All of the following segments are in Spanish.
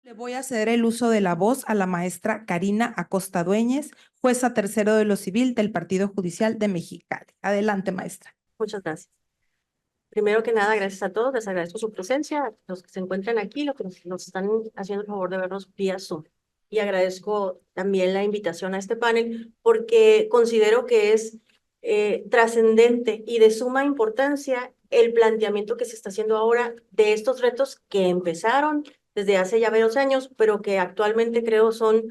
Le voy a ceder el uso de la voz a la maestra Karina Acosta Dueñez, jueza tercero de lo civil del Partido Judicial de Mexicali. Adelante, maestra. Muchas gracias. Primero que nada, gracias a todos. Les agradezco su presencia, los que se encuentran aquí, los que nos están haciendo el favor de vernos vía Zoom. Y agradezco también la invitación a este panel porque considero que es trascendente y de suma importancia el planteamiento que se está haciendo ahora de estos retos que empezaron desde hace ya varios años, pero que actualmente creo son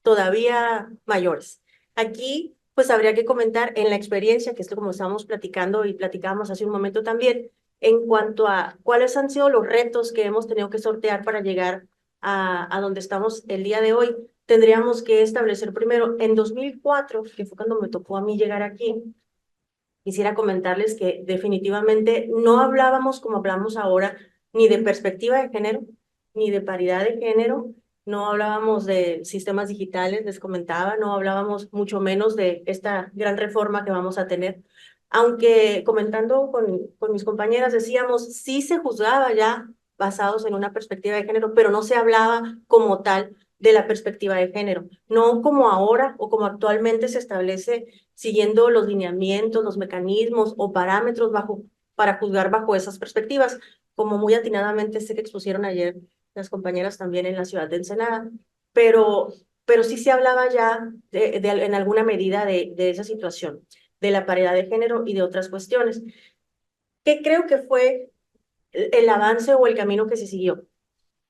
todavía mayores. Aquí pues habría que comentar en la experiencia, que es como estábamos platicando y platicábamos hace un momento también, en cuanto a cuáles han sido los retos que hemos tenido que sortear para llegar a donde estamos el día de hoy. Tendríamos que establecer primero, en 2004, que fue cuando me tocó a mí llegar aquí, quisiera comentarles que definitivamente no hablábamos como hablamos ahora, ni de perspectiva de género, ni de paridad de género, no hablábamos de sistemas digitales, les comentaba, no hablábamos mucho menos de esta gran reforma que vamos a tener. Aunque comentando con mis compañeras decíamos, sí se juzgaba ya basados en una perspectiva de género, pero no se hablaba como tal de la perspectiva de género, no como ahora o como actualmente se establece siguiendo los lineamientos, los mecanismos o parámetros para juzgar bajo esas perspectivas, como muy atinadamente sé que expusieron ayer las compañeras también en la ciudad de Ensenada, pero sí se hablaba ya en alguna medida de esa situación, de la paridad de género y de otras cuestiones. ¿Qué creo que fue el avance o el camino que se siguió?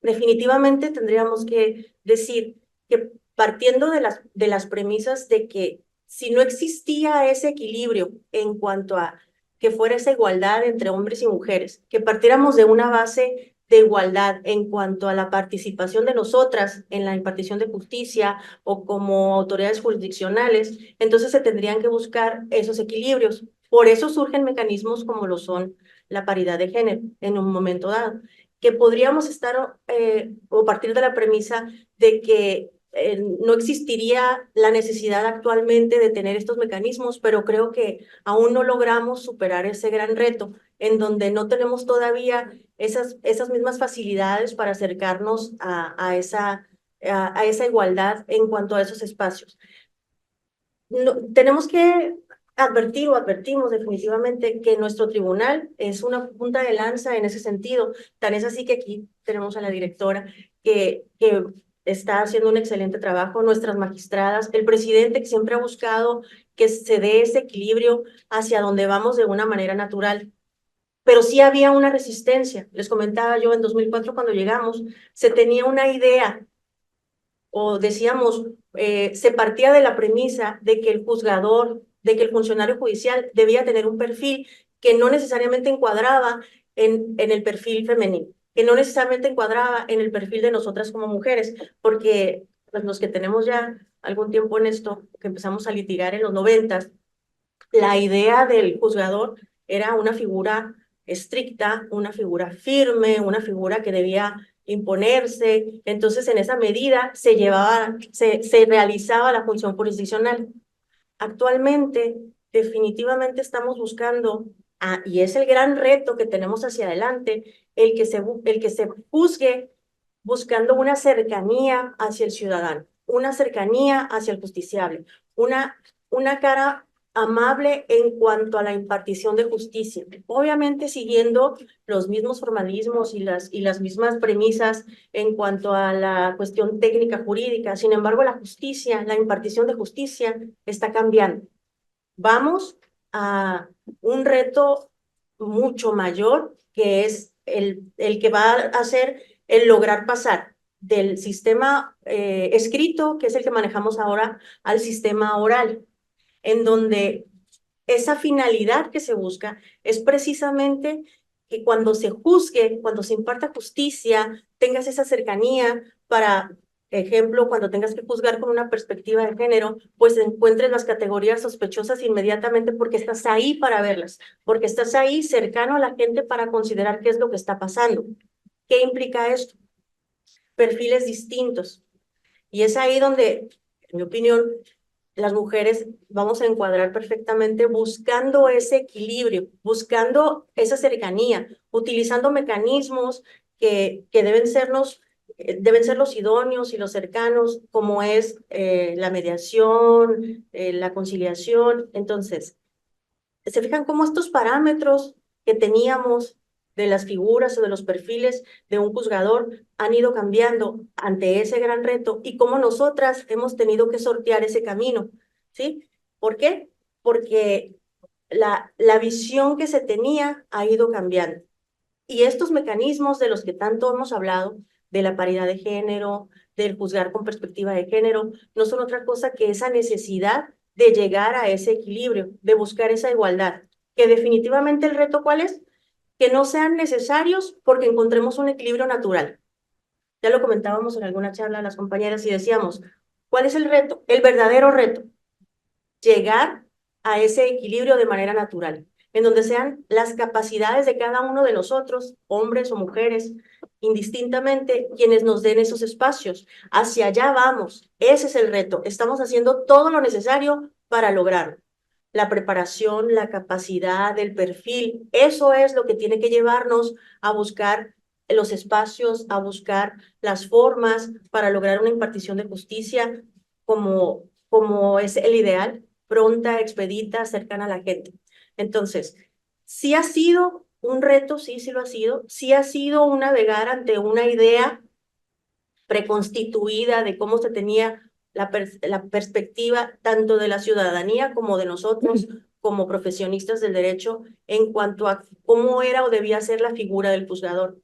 Definitivamente tendríamos que decir que partiendo de las premisas de que si no existía ese equilibrio en cuanto a que fuera esa igualdad entre hombres y mujeres, que partiéramos de una base de igualdad en cuanto a la participación de nosotras en la impartición de justicia o como autoridades jurisdiccionales, entonces se tendrían que buscar esos equilibrios. Por eso surgen mecanismos como lo son la paridad de género en un momento dado que podríamos estar o partir de la premisa de que no existiría la necesidad actualmente de tener estos mecanismos, pero creo que aún no logramos superar ese gran reto en donde no tenemos todavía esas mismas facilidades para acercarnos a esa igualdad en cuanto a esos espacios. No, tenemos que advertir o advertimos definitivamente que nuestro tribunal es una punta de lanza en ese sentido. Tan es así que aquí tenemos a la directora que está haciendo un excelente trabajo, nuestras magistradas, el presidente que siempre ha buscado que se dé ese equilibrio hacia donde vamos de una manera natural. Pero sí había una resistencia. Les comentaba yo en 2004 cuando llegamos, se tenía una idea o decíamos, se partía de la premisa de que el juzgador, de que el funcionario judicial debía tener un perfil que no necesariamente encuadraba en el perfil femenino, que no necesariamente encuadraba en el perfil de nosotras como mujeres, porque pues, los que tenemos ya algún tiempo en esto, que empezamos a litigar en los 90, la idea del juzgador era una figura estricta, una figura firme, una figura que debía imponerse. Entonces, en esa medida se realizaba la función jurisdiccional. Actualmente, definitivamente estamos buscando, y es el gran reto que tenemos hacia adelante, el que se juzgue buscando una cercanía hacia el ciudadano, una cercanía hacia el justiciable, una cara amable en cuanto a la impartición de justicia, obviamente siguiendo los mismos formalismos y las mismas premisas en cuanto a la cuestión técnica jurídica. Sin embargo, la justicia, la impartición de justicia está cambiando. Vamos a un reto mucho mayor, que es el que va a hacer el lograr pasar del sistema escrito, que es el que manejamos ahora, al sistema oral, en donde esa finalidad que se busca es precisamente que cuando se juzgue, cuando se imparta justicia, tengas esa cercanía para, ejemplo, cuando tengas que juzgar con una perspectiva de género, pues encuentres las categorías sospechosas inmediatamente porque estás ahí para verlas, porque estás ahí cercano a la gente para considerar qué es lo que está pasando. ¿Qué implica esto? Perfiles distintos. Y es ahí donde, en mi opinión, las mujeres vamos a encuadrar perfectamente buscando ese equilibrio, buscando esa cercanía, utilizando mecanismos que deben sernos deben ser los idóneos y los cercanos, como es la mediación, la conciliación. Entonces, ¿se fijan cómo estos parámetros que teníamos de las figuras o de los perfiles de un juzgador han ido cambiando ante ese gran reto y cómo nosotras hemos tenido que sortear ese camino? ¿Sí? ¿Por qué? Porque la visión que se tenía ha ido cambiando. Y estos mecanismos de los que tanto hemos hablado, de la paridad de género, del juzgar con perspectiva de género, no son otra cosa que esa necesidad de llegar a ese equilibrio, de buscar esa igualdad, que definitivamente el reto, ¿cuál es? Que no sean necesarios porque encontremos un equilibrio natural. Ya lo comentábamos en alguna charla a las compañeras y decíamos, ¿cuál es el reto? El verdadero reto, llegar a ese equilibrio de manera natural, en donde sean las capacidades de cada uno de nosotros, hombres o mujeres, indistintamente, quienes nos den esos espacios. Hacia allá vamos, ese es el reto. Estamos haciendo todo lo necesario para lograrlo. La preparación, la capacidad, el perfil, eso es lo que tiene que llevarnos a buscar los espacios, a buscar las formas para lograr una impartición de justicia como es el ideal, pronta, expedita, cercana a la gente. Entonces, sí ha sido un reto, sí lo ha sido, sí ha sido un navegar ante una idea preconstituida de cómo se tenía la perspectiva tanto de la ciudadanía como de nosotros como profesionistas del derecho en cuanto a cómo era o debía ser la figura del juzgador.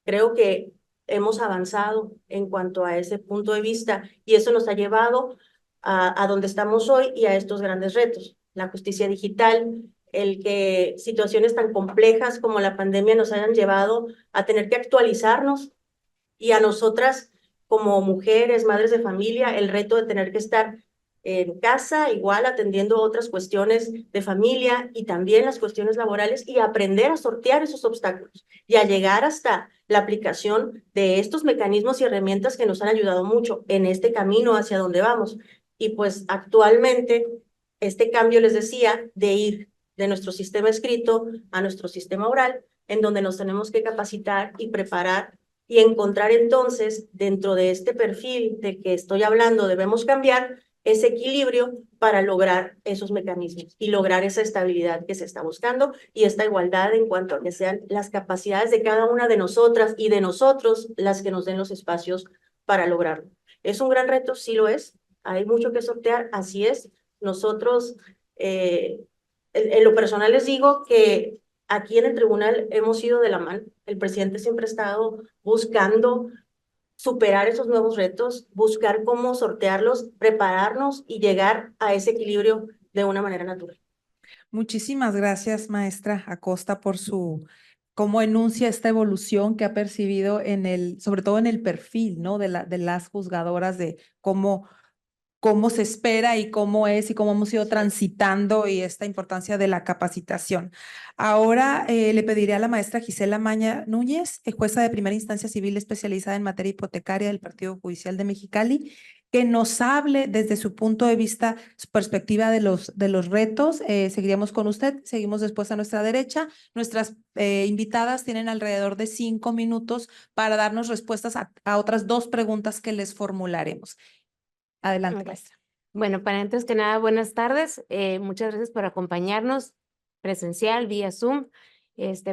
Creo que hemos avanzado en cuanto a ese punto de vista y eso nos ha llevado a donde estamos hoy y a estos grandes retos. La justicia digital, el que situaciones tan complejas como la pandemia nos hayan llevado a tener que actualizarnos y a nosotras como mujeres, madres de familia, el reto de tener que estar en casa, igual atendiendo otras cuestiones de familia y también las cuestiones laborales y aprender a sortear esos obstáculos y a llegar hasta la aplicación de estos mecanismos y herramientas que nos han ayudado mucho en este camino hacia donde vamos. Y pues actualmente este cambio, les decía, de ir de nuestro sistema escrito a nuestro sistema oral, en donde nos tenemos que capacitar y preparar y encontrar entonces dentro de este perfil del que estoy hablando, debemos cambiar ese equilibrio para lograr esos mecanismos y lograr esa estabilidad que se está buscando y esta igualdad en cuanto a que sean las capacidades de cada una de nosotras y de nosotros las que nos den los espacios para lograrlo. ¿Es un gran reto? Sí lo es. Hay mucho que sortear, así es. Nosotros, en lo personal les digo que aquí en el tribunal hemos ido de la mano. El presidente siempre ha estado buscando superar esos nuevos retos, buscar cómo sortearlos, prepararnos y llegar a ese equilibrio de una manera natural. Muchísimas gracias, maestra Acosta, por su cómo enuncia esta evolución que ha percibido en sobre todo en el perfil, ¿no? De las juzgadoras, de cómo se espera y cómo es y cómo hemos ido transitando y esta importancia de la capacitación. Ahora le pediré a la maestra Gisela Maña Núñez, jueza de primera instancia civil especializada en materia hipotecaria del Partido Judicial de Mexicali, que nos hable desde su punto de vista, su perspectiva de los retos. Seguiríamos con usted, seguimos después a nuestra derecha. Nuestras invitadas tienen alrededor de 5 minutos para darnos respuestas a otras 2 preguntas que les formularemos. Adelante, Ok. maestra. Bueno, para antes que nada, buenas tardes. Muchas gracias por acompañarnos presencial, vía Zoom.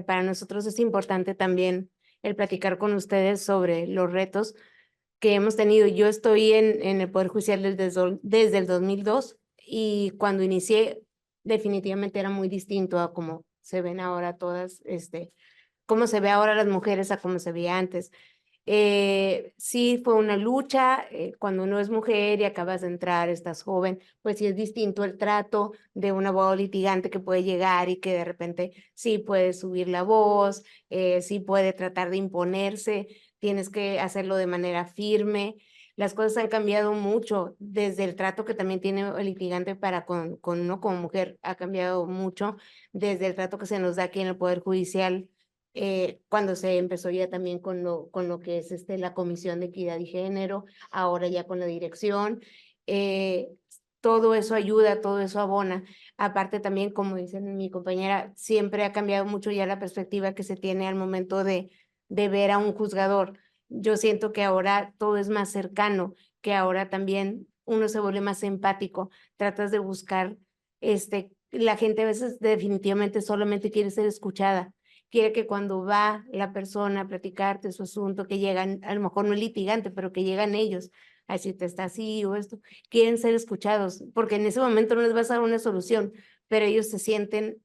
Para nosotros es importante también el platicar con ustedes sobre los retos que hemos tenido. Yo estoy en el Poder Judicial desde el 2002 y cuando inicié definitivamente era muy distinto a cómo se ven ahora todas, cómo se ve ahora las mujeres a cómo se veía antes. Sí fue una lucha, cuando uno es mujer y acabas de entrar, estás joven, pues sí es distinto el trato de un abogado litigante que puede llegar y que de repente sí puede subir la voz, sí puede tratar de imponerse, tienes que hacerlo de manera firme. Las cosas han cambiado mucho, desde el trato que también tiene el litigante para con uno como mujer ha cambiado mucho, desde el trato que se nos da aquí en el Poder Judicial, cuando se empezó ya también con lo que es la Comisión de Equidad y Género, ahora ya con la dirección. Todo eso ayuda, todo eso abona. Aparte también, como dice mi compañera, siempre ha cambiado mucho ya la perspectiva que se tiene al momento de ver a un juzgador. Yo siento que ahora todo es más cercano, que ahora también uno se vuelve más empático, tratas de buscar, la gente a veces definitivamente solamente quiere ser escuchada, quiere que cuando va la persona a platicarte su asunto, que llegan, a lo mejor no el litigante, pero que llegan ellos a decirte está así o esto, quieren ser escuchados, porque en ese momento no les vas a dar una solución, pero ellos se sienten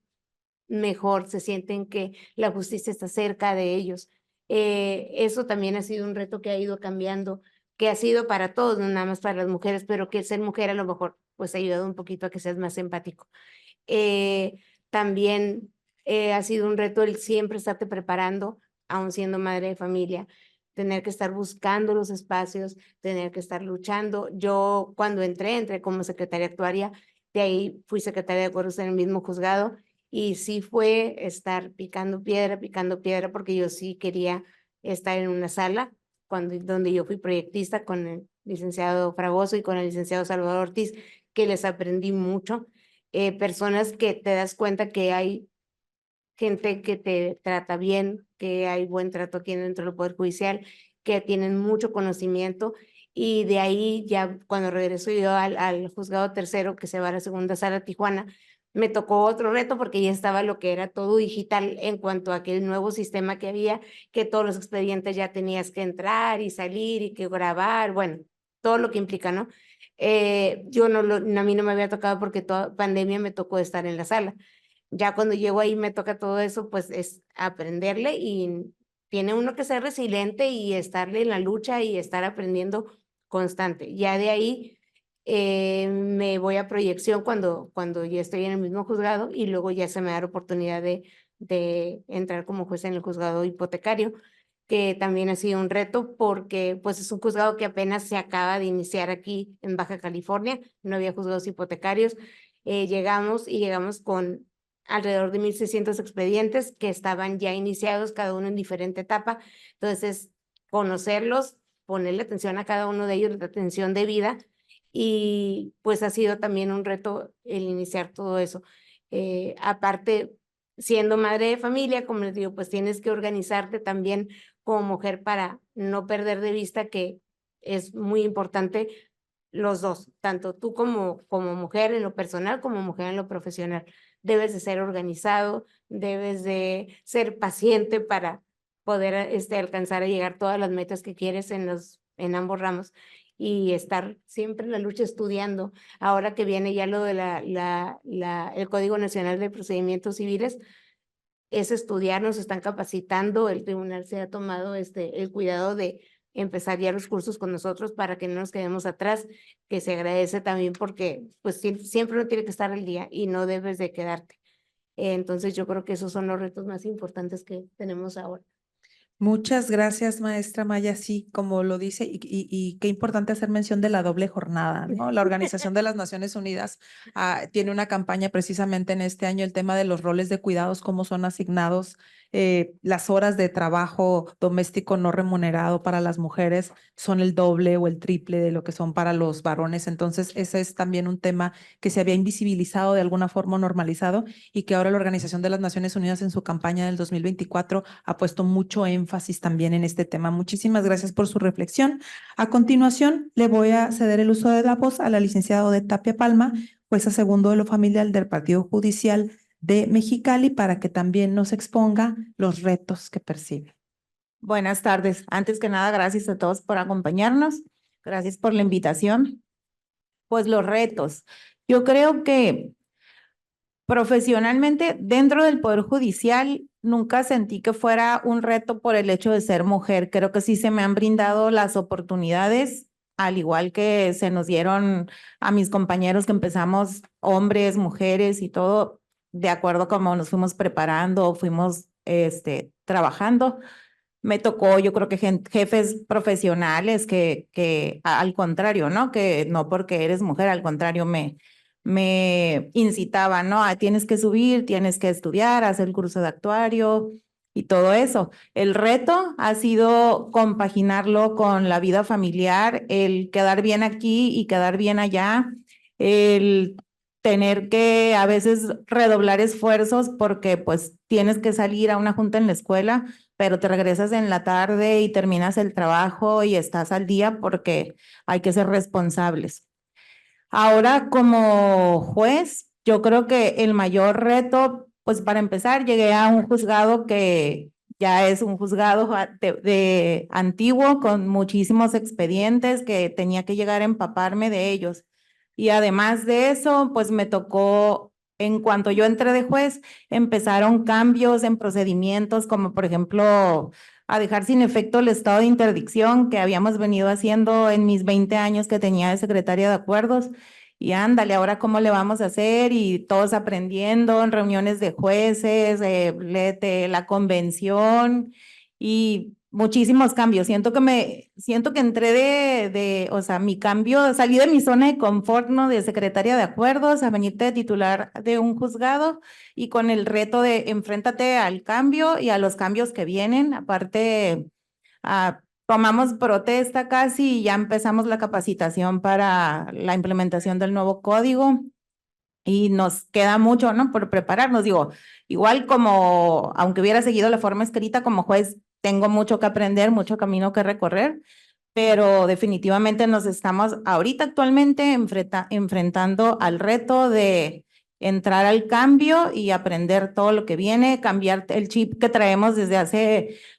mejor, se sienten que la justicia está cerca de ellos. Eso también ha sido un reto que ha ido cambiando, que ha sido para todos, no nada más para las mujeres, pero que el ser mujer a lo mejor pues ha ayudado un poquito a que seas más empático. También ha sido un reto el siempre estarte preparando, aun siendo madre de familia, tener que estar buscando los espacios, tener que estar luchando. Yo cuando entré como secretaria actuaria, de ahí fui secretaria de acuerdos en el mismo juzgado y sí fue estar picando piedra, porque yo sí quería estar en una sala donde yo fui proyectista con el licenciado Fragoso y con el licenciado Salvador Ortiz, que les aprendí mucho. Personas que te das cuenta que hay gente que te trata bien, que hay buen trato aquí dentro del Poder Judicial, que tienen mucho conocimiento y de ahí ya cuando regreso yo al juzgado tercero que se va a la segunda sala Tijuana, me tocó otro reto porque ya estaba lo que era todo digital en cuanto a aquel nuevo sistema que había, que todos los expedientes ya tenías que entrar y salir y que grabar, bueno, todo lo que implica, ¿no? Yo a mí no me había tocado porque toda pandemia me tocó estar en la sala. Ya cuando llego ahí me toca todo eso, pues es aprenderle y tiene uno que ser resiliente y estarle en la lucha y estar aprendiendo constante. Ya de ahí me voy a proyección cuando ya estoy en el mismo juzgado y luego ya se me da la oportunidad de entrar como juez en el juzgado hipotecario, que también ha sido un reto porque pues es un juzgado que apenas se acaba de iniciar aquí en Baja California, no había juzgados hipotecarios. Llegamos con alrededor de 1,600 expedientes que estaban ya iniciados, cada uno en diferente etapa. Entonces, conocerlos, ponerle atención a cada uno de ellos, la atención debida, y pues ha sido también un reto el iniciar todo eso. Aparte, siendo madre de familia, como les digo, pues tienes que organizarte también como mujer para no perder de vista que es muy importante los dos, tanto tú como mujer en lo personal como mujer en lo profesional. Debes de ser organizado, debes de ser paciente para poder alcanzar a llegar todas las metas que quieres en ambos ramos y estar siempre en la lucha estudiando. Ahora que viene ya lo de el Código Nacional de Procedimientos Civiles, es estudiar, nos están capacitando, el tribunal se ha tomado el cuidado de empezar ya los cursos con nosotros para que no nos quedemos atrás, que se agradece también porque pues siempre uno tiene que estar al día y no debes de quedarte. Entonces yo creo que esos son los retos más importantes que tenemos ahora. Muchas gracias, maestra Maya. Sí, como lo dice, y qué importante hacer mención de la doble jornada, ¿no? La Organización de las Naciones Unidas tiene una campaña precisamente en este año, el tema de los roles de cuidados, cómo son asignados las horas de trabajo doméstico no remunerado para las mujeres son el doble o el triple de lo que son para los varones. Entonces, ese es también un tema que se había invisibilizado de alguna forma, normalizado, y que ahora la Organización de las Naciones Unidas en su campaña del 2024 ha puesto mucho énfasis también en este tema. Muchísimas gracias por su reflexión. A continuación, le voy a ceder el uso de la voz a la licenciada Odette Tapia Palma, jueza segundo de lo familiar del Partido Judicial de Mexicali, para que también nos exponga los retos que percibe. Buenas tardes. Antes que nada, gracias a todos por acompañarnos. Gracias por la invitación. Pues los retos. Yo creo que profesionalmente dentro del Poder Judicial nunca sentí que fuera un reto por el hecho de ser mujer. Creo que sí se me han brindado las oportunidades, al igual que se nos dieron a mis compañeros que empezamos hombres, mujeres y todo, de acuerdo a cómo nos fuimos preparando, fuimos trabajando. Me tocó, yo creo que jefes profesionales que al contrario, ¿no? Que no porque eres mujer, al contrario, me incitaban, ¿no? Tienes que subir, tienes que estudiar, hacer el curso de actuario y todo eso. El reto ha sido compaginarlo con la vida familiar, el quedar bien aquí y quedar bien allá, el tener que a veces redoblar esfuerzos porque pues tienes que salir a una junta en la escuela, pero te regresas en la tarde y terminas el trabajo y estás al día porque hay que ser responsables. Ahora, como juez, yo creo que el mayor reto, pues para empezar, llegué a un juzgado que ya es un juzgado de antiguo con muchísimos expedientes que tenía que llegar a empaparme de ellos. Y además de eso, pues me tocó, en cuanto yo entré de juez, empezaron cambios en procedimientos, como por ejemplo a dejar sin efecto el estado de interdicción que habíamos venido haciendo en mis 20 años que tenía de secretaria de acuerdos. Y ándale, ahora cómo le vamos a hacer y todos aprendiendo en reuniones de jueces, la convención y muchísimos cambios. Siento que entré o sea, mi cambio, salí de mi zona de confort, ¿no? De secretaria de acuerdos a venirte de titular de un juzgado y con el reto de enfréntate al cambio y a los cambios que vienen. Aparte, tomamos protesta casi y ya empezamos la capacitación para la implementación del nuevo código y nos queda mucho, ¿no? Por prepararnos. Digo, igual como, aunque hubiera seguido la forma escrita como juez, tengo mucho que aprender, mucho camino que recorrer, pero definitivamente nos estamos ahorita actualmente enfrentando al reto de entrar al cambio y aprender todo lo que viene, cambiar el chip que traemos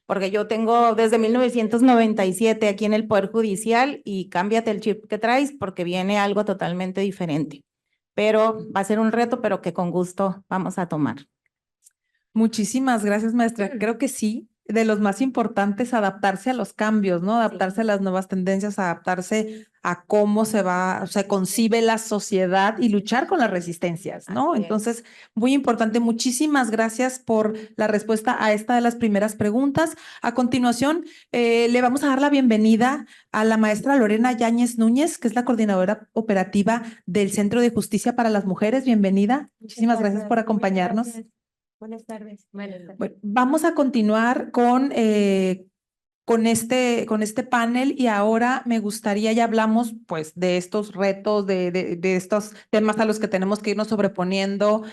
porque yo tengo desde 1997 aquí en el Poder Judicial y cámbiate el chip que traes porque viene algo totalmente diferente. Pero va a ser un reto, pero que con gusto vamos a tomar. Muchísimas gracias, maestra. Creo que sí, de los más importantes, adaptarse a los cambios, ¿no? Adaptarse a las nuevas tendencias, adaptarse a cómo se concibe la sociedad y luchar con las resistencias, ¿no? Así es. Entonces, muy importante. Muchísimas gracias por la respuesta a esta de las primeras preguntas. A continuación, le vamos a dar la bienvenida a la maestra Lorena Yáñez Núñez, que es la coordinadora operativa del Centro de Justicia para las Mujeres. Bienvenida. Muchísimas gracias por acompañarnos. Buenas tardes. Buenas tardes. Bueno, vamos a continuar con este panel y ahora me gustaría, ya hablamos pues de estos retos, de estos temas a los que tenemos que irnos sobreponiendo,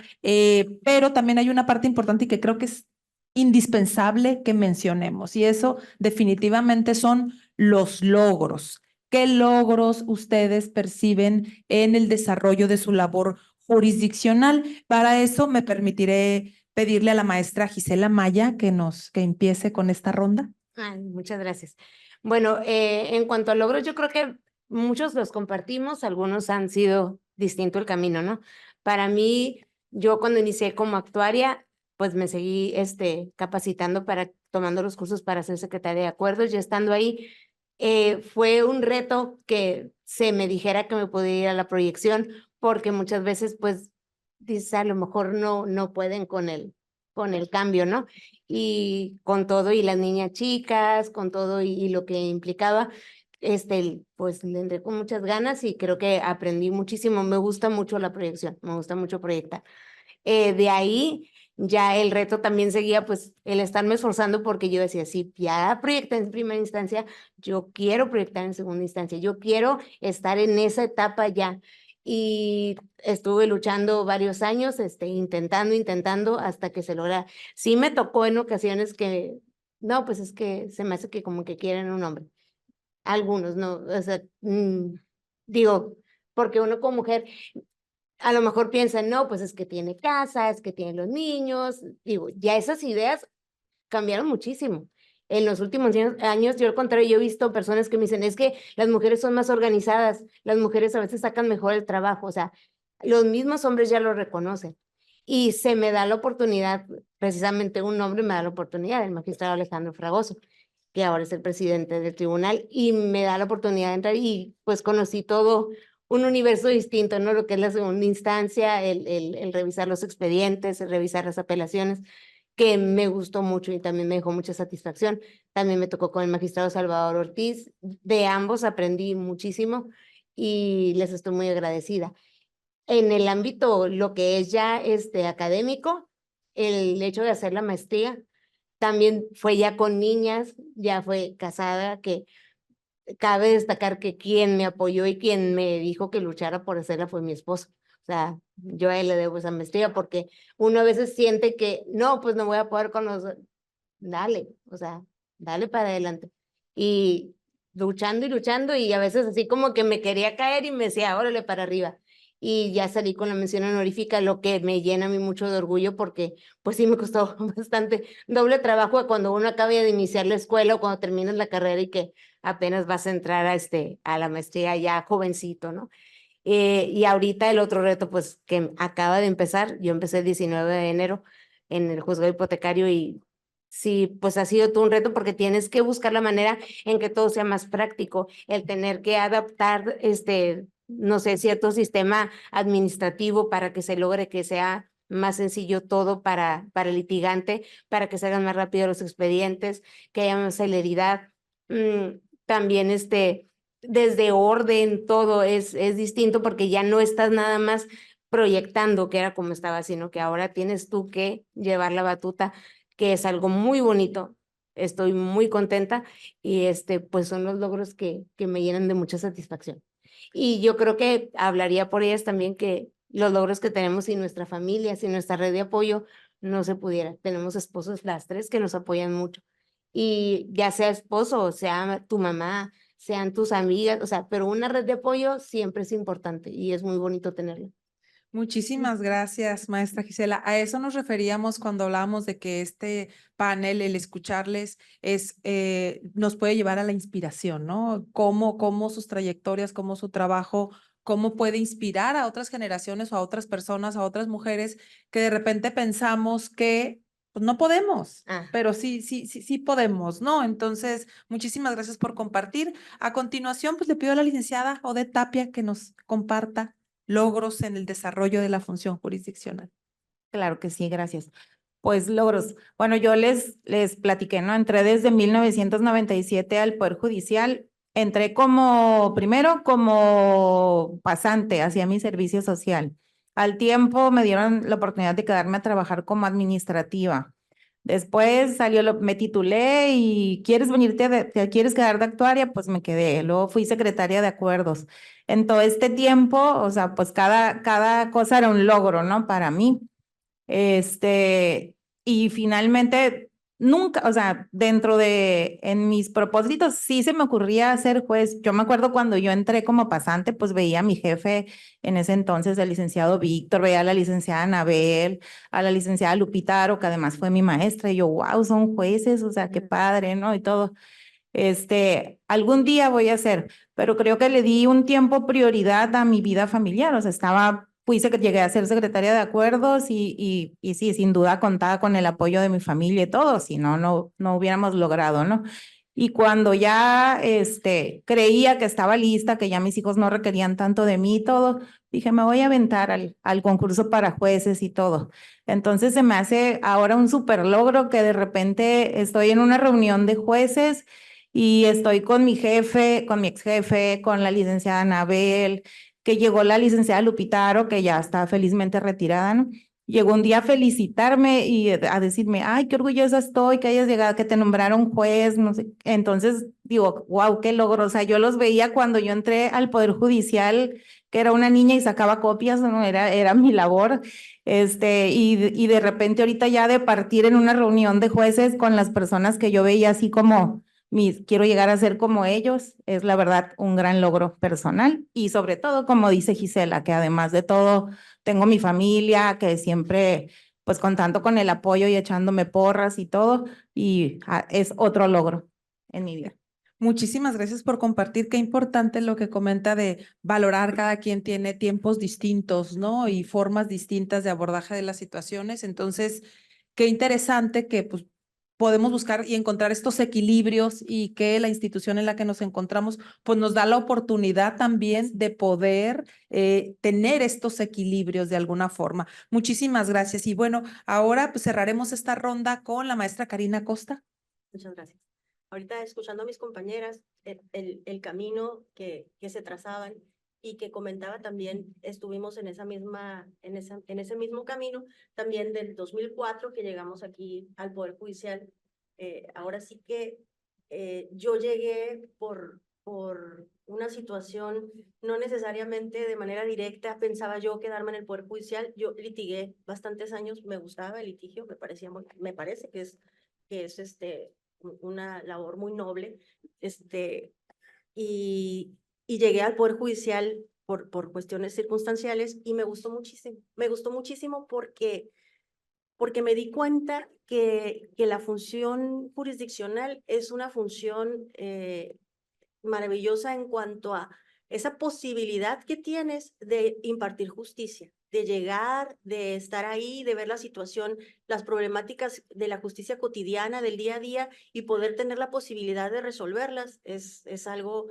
pero también hay una parte importante y que creo que es indispensable que mencionemos y eso definitivamente son los logros. ¿Qué logros ustedes perciben en el desarrollo de su labor jurisdiccional? Para eso me permitiré pedirle a la maestra Gisela Maya que empiece con esta ronda. Ay, muchas gracias. Bueno, en cuanto a logros, yo creo que muchos los compartimos, algunos han sido distinto el camino, ¿no? Para mí, yo cuando inicié como actuaria, pues me seguí capacitando tomando los cursos para ser secretaria de acuerdos y estando ahí, fue un reto que se me dijera que me podía ir a la proyección, porque muchas veces, pues, dices, a lo mejor no pueden con el cambio, ¿no? Y con todo, y las niñas chicas, con todo y lo que implicaba, pues le entré con muchas ganas y creo que aprendí muchísimo. Me gusta mucho la proyección, me gusta mucho proyectar. De ahí ya el reto también seguía, pues, el estarme esforzando porque yo decía, sí, ya proyecté en primera instancia, yo quiero proyectar en segunda instancia, yo quiero estar en esa etapa ya. Y estuve luchando varios años, intentando hasta que se logra. Sí me tocó en ocasiones que, no, pues es que se me hace que como que quieren un hombre. Algunos, no, o sea, digo, porque uno como mujer a lo mejor piensa, no, pues es que tiene casa, es que tiene los niños, digo, ya esas ideas cambiaron muchísimo. En los últimos años, yo al contrario, yo he visto personas que me dicen, es que las mujeres son más organizadas, las mujeres a veces sacan mejor el trabajo, o sea, los mismos hombres ya lo reconocen. Y se me da la oportunidad, precisamente un hombre me da la oportunidad, el magistrado Alejandro Fragoso, que ahora es el presidente del tribunal, y me da la oportunidad de entrar y pues conocí todo un universo distinto, ¿no? Lo que es la segunda instancia, el revisar los expedientes, el revisar las apelaciones, que me gustó mucho y también me dejó mucha satisfacción. También me tocó con el magistrado Salvador Ortiz. De ambos aprendí muchísimo y les estoy muy agradecida. En el ámbito, lo que es ya académico, el hecho de hacer la maestría, también fue ya con niñas, ya fue casada, que cabe destacar que quien me apoyó y quien me dijo que luchara por hacerla fue mi esposo, O sea, yo a él le debo esa maestría porque uno a veces siente que no, pues no voy a poder con los... Dale, o sea, dale para adelante. Y luchando y a veces así como que me quería caer y me decía, órale para arriba. Y ya salí con la mención honorífica, lo que me llena a mí mucho de orgullo porque pues sí me costó bastante doble trabajo a cuando uno acaba de iniciar la escuela o cuando terminas la carrera y que apenas vas a entrar a la maestría ya jovencito, ¿no? Y ahorita el otro reto, pues que acaba de empezar, yo empecé el 19 de enero en el juzgado hipotecario y sí, pues ha sido todo un reto porque tienes que buscar la manera en que todo sea más práctico, el tener que adaptar, no sé, cierto sistema administrativo para que se logre que sea más sencillo todo para el litigante, para que se hagan más rápido los expedientes, que haya más celeridad. También desde orden, todo es distinto porque ya no estás nada más proyectando que era como estaba, sino que ahora tienes tú que llevar la batuta, que es algo muy bonito. Estoy muy contenta y pues son los logros que me llenan de mucha satisfacción. Y yo creo que hablaría por ellas también que los logros que tenemos sin nuestra familia, sin nuestra red de apoyo, no se pudiera. Tenemos esposos las tres que nos apoyan mucho. Y ya sea esposo, sea tu mamá, sean tus amigas, o sea, pero una red de apoyo siempre es importante y es muy bonito tenerla. Muchísimas gracias, maestra Gisela. A eso nos referíamos cuando hablábamos de que este panel, el escucharles, nos puede llevar a la inspiración, ¿no? Cómo sus trayectorias, cómo su trabajo, cómo puede inspirar a otras generaciones o a otras personas, a otras mujeres que de repente pensamos que pues, no podemos, Ah. pero sí podemos, ¿no? Entonces, muchísimas gracias por compartir. A continuación, pues le pido a la licenciada Odette Tapia que nos comparta logros en el desarrollo de la función jurisdiccional. Claro que sí, gracias. Pues logros. Bueno, yo les platiqué, ¿no? Entré desde 1997 al Poder Judicial. Entré primero como pasante, hacía mi servicio social. Al tiempo me dieron la oportunidad de quedarme a trabajar como administrativa. Después me titulé y ¿quieres quedar de actuaria? Pues me quedé. Luego fui secretaria de acuerdos. En todo este tiempo, o sea, pues cada cosa era un logro, ¿no? Para mí. Y finalmente, nunca, o sea, en mis propósitos sí se me ocurría ser juez. Yo me acuerdo cuando yo entré como pasante, pues veía a mi jefe en ese entonces, el licenciado Víctor, veía a la licenciada Anabel, a la licenciada Lupita Aro, que además fue mi maestra, y yo, wow, son jueces, o sea, qué padre, ¿no? Y todo. Algún día voy a hacer, pero creo que le di un tiempo prioridad a mi vida familiar, o sea, llegué a ser secretaria de acuerdos y sí, sin duda contaba con el apoyo de mi familia y todo, si no, no hubiéramos logrado, ¿no? Y cuando ya, creía que estaba lista, que ya mis hijos no requerían tanto de mí y todo, dije, me voy a aventar al concurso para jueces y todo. Entonces se me hace ahora un súper logro que de repente estoy en una reunión de jueces y estoy con mi jefe, con mi ex jefe, con la licenciada Anabel, que llegó la licenciada Lupitaro, que ya está felizmente retirada, ¿no? Llegó un día a felicitarme y a decirme, ay, qué orgullosa estoy que hayas llegado, que te nombraron juez, no sé. Entonces digo, wow, qué logro. O sea, yo los veía cuando yo entré al Poder Judicial, que era una niña y sacaba copias, ¿no? Era mi labor. Y de repente ahorita ya de partir en una reunión de jueces con las personas que yo veía así como quiero llegar a ser como ellos, es la verdad un gran logro personal y sobre todo, como dice Gisela, que además de todo, tengo mi familia, que siempre, pues contando con el apoyo y echándome porras y todo, y es otro logro en mi vida. Muchísimas gracias por compartir. Qué importante lo que comenta de valorar cada quien tiene tiempos distintos, ¿no? Y formas distintas de abordaje de las situaciones. Entonces, qué interesante que pues podemos buscar y encontrar estos equilibrios y que la institución en la que nos encontramos pues nos da la oportunidad también de poder tener estos equilibrios de alguna forma. Muchísimas gracias. Y bueno, ahora pues cerraremos esta ronda con la maestra Karina Costa. Muchas gracias. Ahorita escuchando a mis compañeras, el camino que se trazaban y que comentaba también, estuvimos en ese mismo camino, también del 2004 que llegamos aquí al Poder Judicial. Ahora sí que yo llegué por una situación, no necesariamente de manera directa, pensaba yo quedarme en el Poder Judicial. Yo litigué bastantes años, me gustaba el litigio, me parece que es una labor muy noble, y llegué al Poder Judicial por cuestiones circunstanciales y me gustó muchísimo porque me di cuenta que la función jurisdiccional es una función maravillosa en cuanto a esa posibilidad que tienes de impartir justicia, de llegar, de estar ahí, de ver la situación, las problemáticas de la justicia cotidiana, del día a día, y poder tener la posibilidad de resolverlas, es algo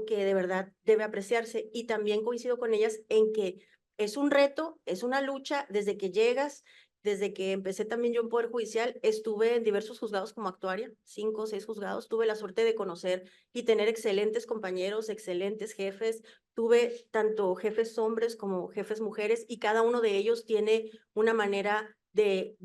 que de verdad debe apreciarse. Y también coincido con ellas en que es un reto, es una lucha desde que llegas. Desde que empecé también yo en Poder Judicial, estuve en diversos juzgados como actuaria, 5 o 6 juzgados. Tuve la suerte de conocer y tener excelentes compañeros, excelentes jefes. Tuve tanto jefes hombres como jefes mujeres, y cada uno de ellos tiene una manera de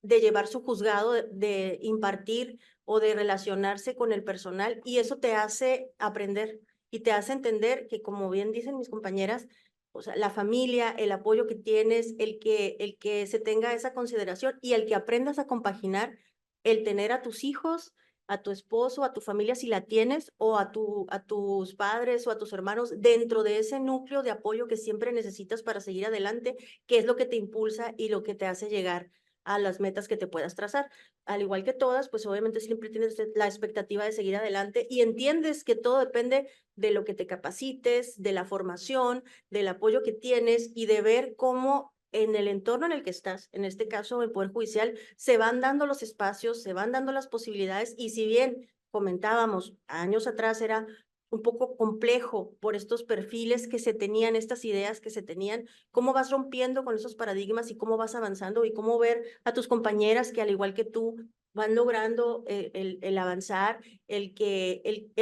llevar su juzgado, de impartir o de relacionarse con el personal, y eso te hace aprender y te hace entender que, como bien dicen mis compañeras, o sea, la familia, el apoyo que tienes, el que se tenga esa consideración y el que aprendas a compaginar el tener a tus hijos, a tu esposo, a tu familia si la tienes, o a tus padres o a tus hermanos dentro de ese núcleo de apoyo que siempre necesitas para seguir adelante, que es lo que te impulsa y lo que te hace llegar a las metas que te puedas trazar. Al igual que todas, pues obviamente siempre tienes la expectativa de seguir adelante y entiendes que todo depende de lo que te capacites, de la formación, del apoyo que tienes y de ver cómo en el entorno en el que estás, en este caso el Poder Judicial, se van dando los espacios, se van dando las posibilidades, y si bien comentábamos años atrás era un poco complejo por estos perfiles que se tenían, estas ideas que se tenían, cómo vas rompiendo con esos paradigmas y cómo vas avanzando y cómo ver a tus compañeras que al igual que tú van logrando el avanzar, el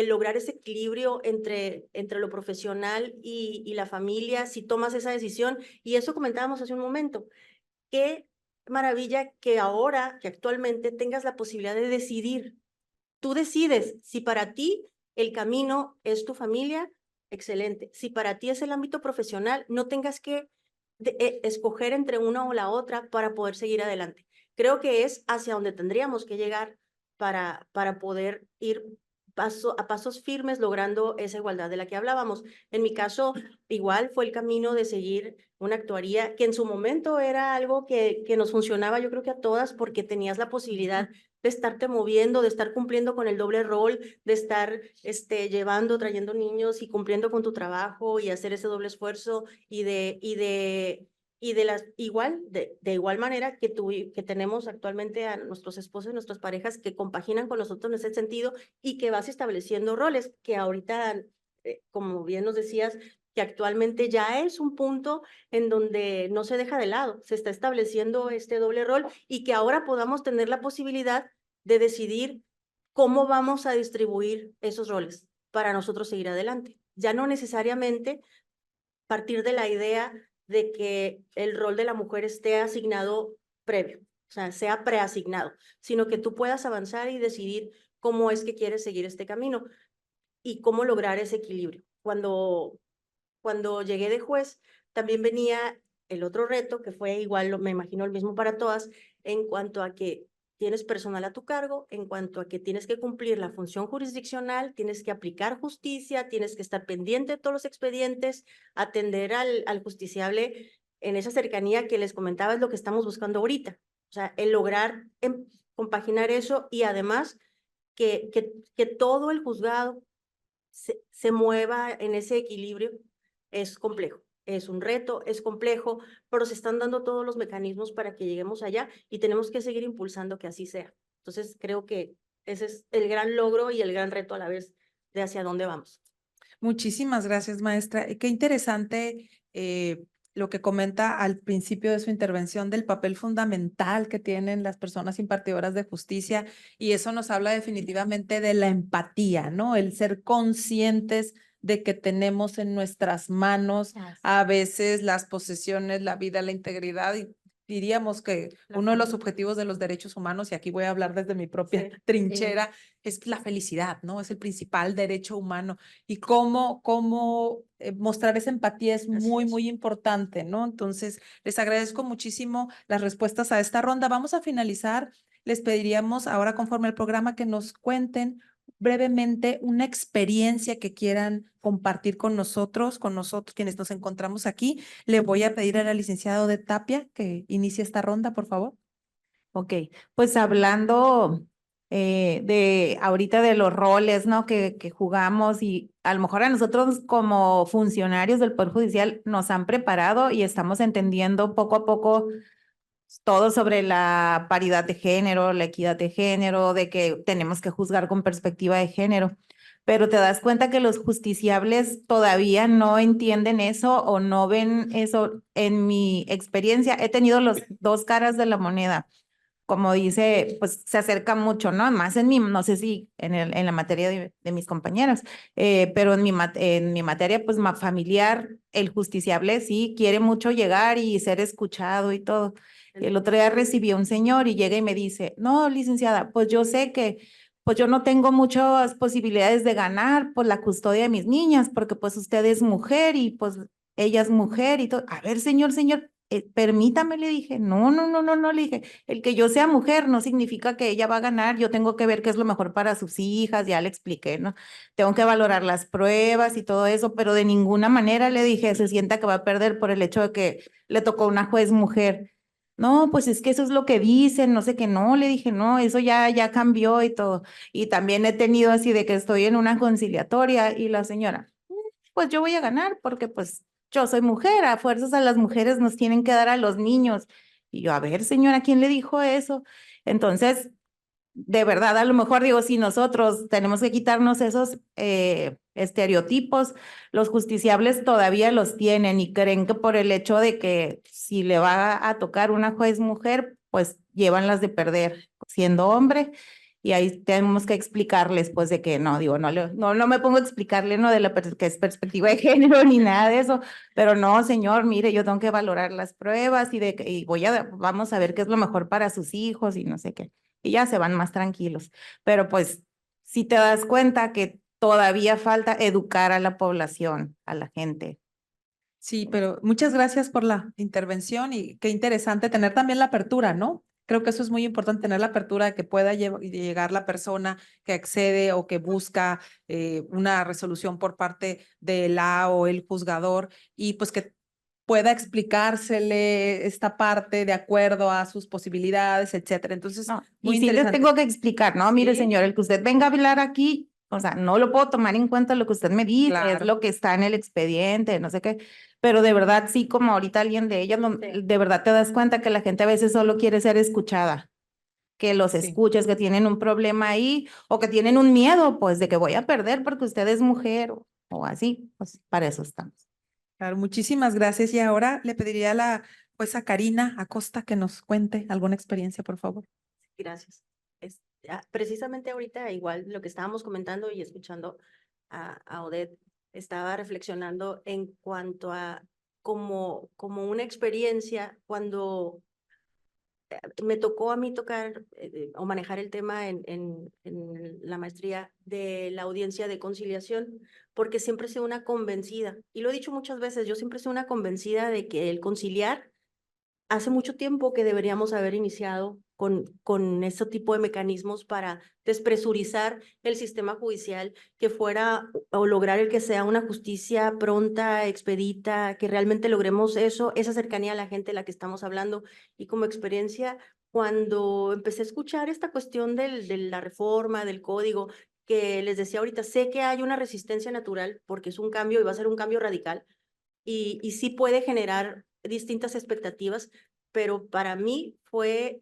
lograr ese equilibrio entre lo profesional y la familia, si tomas esa decisión. Y eso comentábamos hace un momento. Qué maravilla que ahora, que actualmente tengas la posibilidad de decidir. Tú decides si para ti el camino es tu familia, excelente. Si para ti es el ámbito profesional, no tengas que escoger entre una o la otra para poder seguir adelante. Creo que es hacia donde tendríamos que llegar para poder ir a pasos firmes logrando esa igualdad de la que hablábamos. En mi caso, igual fue el camino de seguir una actuaría que en su momento era algo que nos funcionaba, yo creo que a todas, porque tenías la posibilidad de estarte moviendo, de estar cumpliendo con el doble rol, de estar llevando, trayendo niños y cumpliendo con tu trabajo y hacer ese doble esfuerzo y de igual manera que tenemos actualmente a nuestros esposos y nuestras parejas que compaginan con nosotros en ese sentido, y que vas estableciendo roles que ahorita, como bien nos decías, que actualmente ya es un punto en donde no se deja de lado, se está estableciendo este doble rol, y que ahora podamos tener la posibilidad de decidir cómo vamos a distribuir esos roles para nosotros seguir adelante. Ya no necesariamente partir de la idea de que el rol de la mujer esté asignado previo, o sea, sea preasignado, sino que tú puedas avanzar y decidir cómo es que quieres seguir este camino y cómo lograr ese equilibrio. Cuando llegué de juez, también venía el otro reto, que fue igual, me imagino el mismo para todas, en cuanto a que tienes personal a tu cargo, en cuanto a que tienes que cumplir la función jurisdiccional, tienes que aplicar justicia, tienes que estar pendiente de todos los expedientes, atender al justiciable en esa cercanía que les comentaba, es lo que estamos buscando ahorita. O sea, el lograr compaginar eso, y además que todo el juzgado se mueva en ese equilibrio. Es complejo, es un reto, es complejo, pero se están dando todos los mecanismos para que lleguemos allá, y tenemos que seguir impulsando que así sea. Entonces, creo que ese es el gran logro y el gran reto a la vez de hacia dónde vamos. Muchísimas gracias, maestra. Qué interesante lo que comenta al principio de su intervención del papel fundamental que tienen las personas impartidoras de justicia, y eso nos habla definitivamente de la empatía, ¿no? El ser conscientes de que tenemos en nuestras manos a veces las posesiones, la vida, la integridad, y diríamos que La uno de los familia. objetivos de los derechos humanos, y aquí voy a hablar desde mi propia trinchera, es la felicidad, ¿no? Es el principal derecho humano. Y cómo mostrar esa empatía es muy, es. muy importante, ¿no? Entonces, les agradezco muchísimo las respuestas a esta ronda. Vamos a finalizar. Les pediríamos ahora, conforme al programa, que nos cuenten brevemente una experiencia que quieran compartir con nosotros quienes nos encontramos aquí. Le voy a pedir a la licenciada Odette Tapia que inicie esta ronda, por favor. Ok, pues hablando de ahorita de los roles, ¿no? Que jugamos y a lo mejor a nosotros como funcionarios del Poder Judicial nos han preparado y estamos entendiendo poco a poco todo sobre la paridad de género, la equidad de género, de que tenemos que juzgar con perspectiva de género. Pero te das cuenta que los justiciables todavía no entienden eso o no ven eso. En mi experiencia, he tenido los dos caras de la moneda. Como dice, pues se acerca mucho, ¿no? Más en mi, no sé si en la materia de mis compañeras, pero en mi materia, pues familiar, el justiciable sí quiere mucho llegar y ser escuchado y todo. El otro día recibí a un señor y llega y me dice, no, licenciada, pues yo sé que pues yo no tengo muchas posibilidades de ganar por la custodia de mis niñas, porque pues usted es mujer y pues ella es mujer y todo. A ver, señor, permítame, le dije, no, le dije, el que yo sea mujer no significa que ella va a ganar, yo tengo que ver qué es lo mejor para sus hijas, ya le expliqué, ¿no? Tengo que valorar las pruebas y todo eso, pero de ninguna manera le dije, se sienta que va a perder por el hecho de que le tocó una juez mujer. No, pues es que eso es lo que dicen, no sé qué, no, le dije, no, eso ya cambió y todo. Y también he tenido así de que estoy en una conciliatoria y la señora, pues yo voy a ganar porque pues yo soy mujer, a fuerzas a las mujeres nos tienen que dar a los niños. Y yo, a ver, señora, ¿quién le dijo eso? Entonces, de verdad, a lo mejor digo, si nosotros tenemos que quitarnos esos estereotipos, los justiciables todavía los tienen y creen que por el hecho de que si le va a tocar una juez mujer, pues llevan las de perder siendo hombre. Y ahí tenemos que explicarles, pues, de que no, digo, no me pongo a explicarle, no de que es perspectiva de género ni nada de eso, pero no, señor, mire, yo tengo que valorar las pruebas y vamos a ver qué es lo mejor para sus hijos y no sé qué. Y ya se van más tranquilos. Pero pues, si te das cuenta que todavía falta educar a la población, a la gente. Sí, pero muchas gracias por la intervención y qué interesante tener también la apertura, ¿no? Creo que eso es muy importante, tener la apertura de que pueda llegar la persona que accede o que busca una resolución por parte de la o el juzgador y pues que pueda explicársele esta parte de acuerdo a sus posibilidades, etcétera. Entonces, No, muy y sí les interesante. tengo que explicar, ¿no? Mire, Sí. señor, el que usted venga a hablar aquí, o sea, no lo puedo tomar en cuenta lo que usted me dice, es Claro. lo que está en el expediente, no sé qué, pero de verdad, sí, como ahorita alguien de ellas, Sí. de verdad te das cuenta que la gente a veces solo quiere ser escuchada, que los Sí. escuches, que tienen un problema ahí, o que tienen un miedo, pues, de que voy a perder porque usted es mujer, o así, pues, para eso estamos. Claro, muchísimas gracias. Y ahora le pediría a la jueza Karina Acosta que nos cuente alguna experiencia, por favor. Gracias. Precisamente ahorita, igual lo que estábamos comentando y escuchando a Odette, estaba reflexionando en cuanto a como una experiencia cuando me tocó a mí tocar o manejar el tema en la maestría de la audiencia de conciliación, porque siempre he sido una convencida, y lo he dicho muchas veces, yo siempre he sido una convencida de que el conciliar hace mucho tiempo que deberíamos haber iniciado con este tipo de mecanismos para despresurizar el sistema judicial, que fuera o lograr el que sea una justicia pronta, expedita, que realmente logremos eso, esa cercanía a la gente de la que estamos hablando. Y como experiencia, cuando empecé a escuchar esta cuestión de la reforma, del código, que les decía ahorita, sé que hay una resistencia natural porque es un cambio y va a ser un cambio radical, y sí puede generar distintas expectativas, pero para mí fue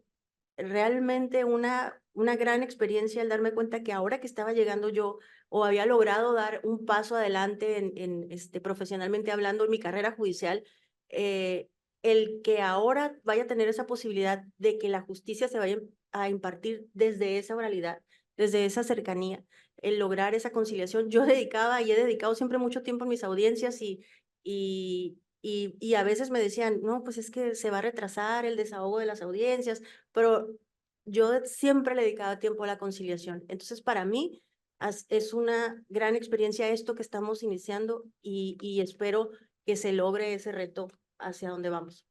realmente una gran experiencia el darme cuenta que ahora que estaba llegando yo o había logrado dar un paso adelante profesionalmente hablando en mi carrera judicial, el que ahora vaya a tener esa posibilidad de que la justicia se vaya a impartir desde esa oralidad, desde esa cercanía, el lograr esa conciliación. Yo dedicaba y he dedicado siempre mucho tiempo en mis audiencias y y a veces me decían, no, pues es que se va a retrasar el desahogo de las audiencias, pero yo siempre le dedicaba tiempo a la conciliación. Entonces, para mí es una gran experiencia esto que estamos iniciando y espero que se logre ese reto hacia donde vamos.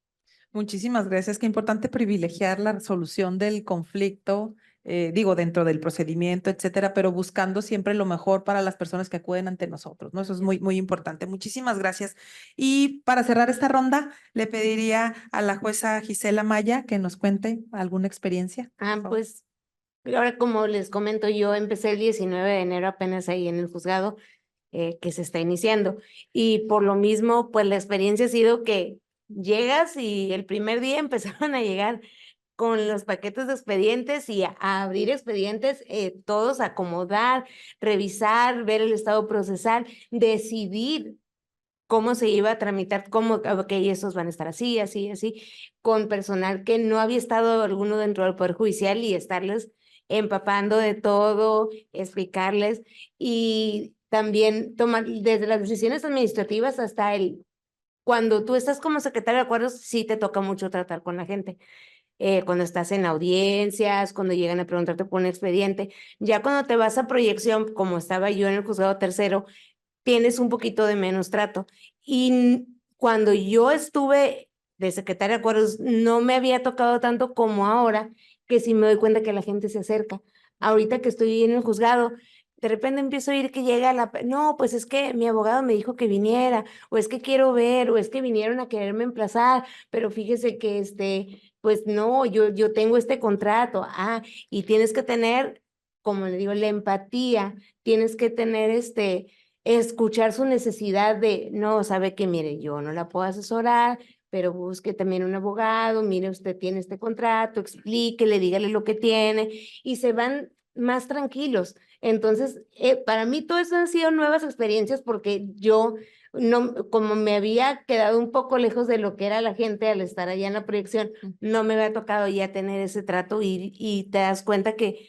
Muchísimas gracias. Qué importante privilegiar la resolución del conflicto, digo, dentro del procedimiento, etcétera, pero buscando siempre lo mejor para las personas que acuden ante nosotros, ¿no? Eso es muy, muy importante. Muchísimas gracias. Y para cerrar esta ronda, le pediría a la jueza Gisela Maya que nos cuente alguna experiencia. por favor. Pues ahora como les comento, yo empecé el 19 de enero apenas ahí en el juzgado que se está iniciando. Y por lo mismo, pues la experiencia ha sido que llegas y el primer día empezaron a llegar con los paquetes de expedientes y a abrir expedientes, todos a acomodar, revisar, ver el estado procesal, decidir cómo se iba a tramitar, cómo, ok, esos van a estar así, así, así, con personal que no había estado alguno dentro del Poder Judicial y estarles empapando de todo, explicarles y también tomar desde las decisiones administrativas hasta cuando tú estás como secretario de acuerdos, sí te toca mucho tratar con la gente. Cuando estás en audiencias, cuando llegan a preguntarte por un expediente, ya cuando te vas a proyección, como estaba yo en el juzgado tercero, tienes un poquito de menos trato. Y cuando yo estuve de secretaria de acuerdos, no me había tocado tanto como ahora, que sí me doy cuenta que la gente se acerca. Ahorita que estoy en el juzgado, de repente empiezo a oír que llega no, pues es que mi abogado me dijo que viniera, o es que quiero ver, o es que vinieron a quererme emplazar, pero fíjese que pues no, yo tengo este contrato. Y tienes que tener, como le digo, la empatía, tienes que tener escuchar su necesidad de, no, sabe que mire, yo no la puedo asesorar, pero busque también un abogado, mire, usted tiene este contrato, explíquele, dígale lo que tiene, y se van más tranquilos. Entonces, para mí todo eso han sido nuevas experiencias porque yo no, como me había quedado un poco lejos de lo que era la gente al estar allá en la proyección, no me había tocado ya tener ese trato y te das cuenta que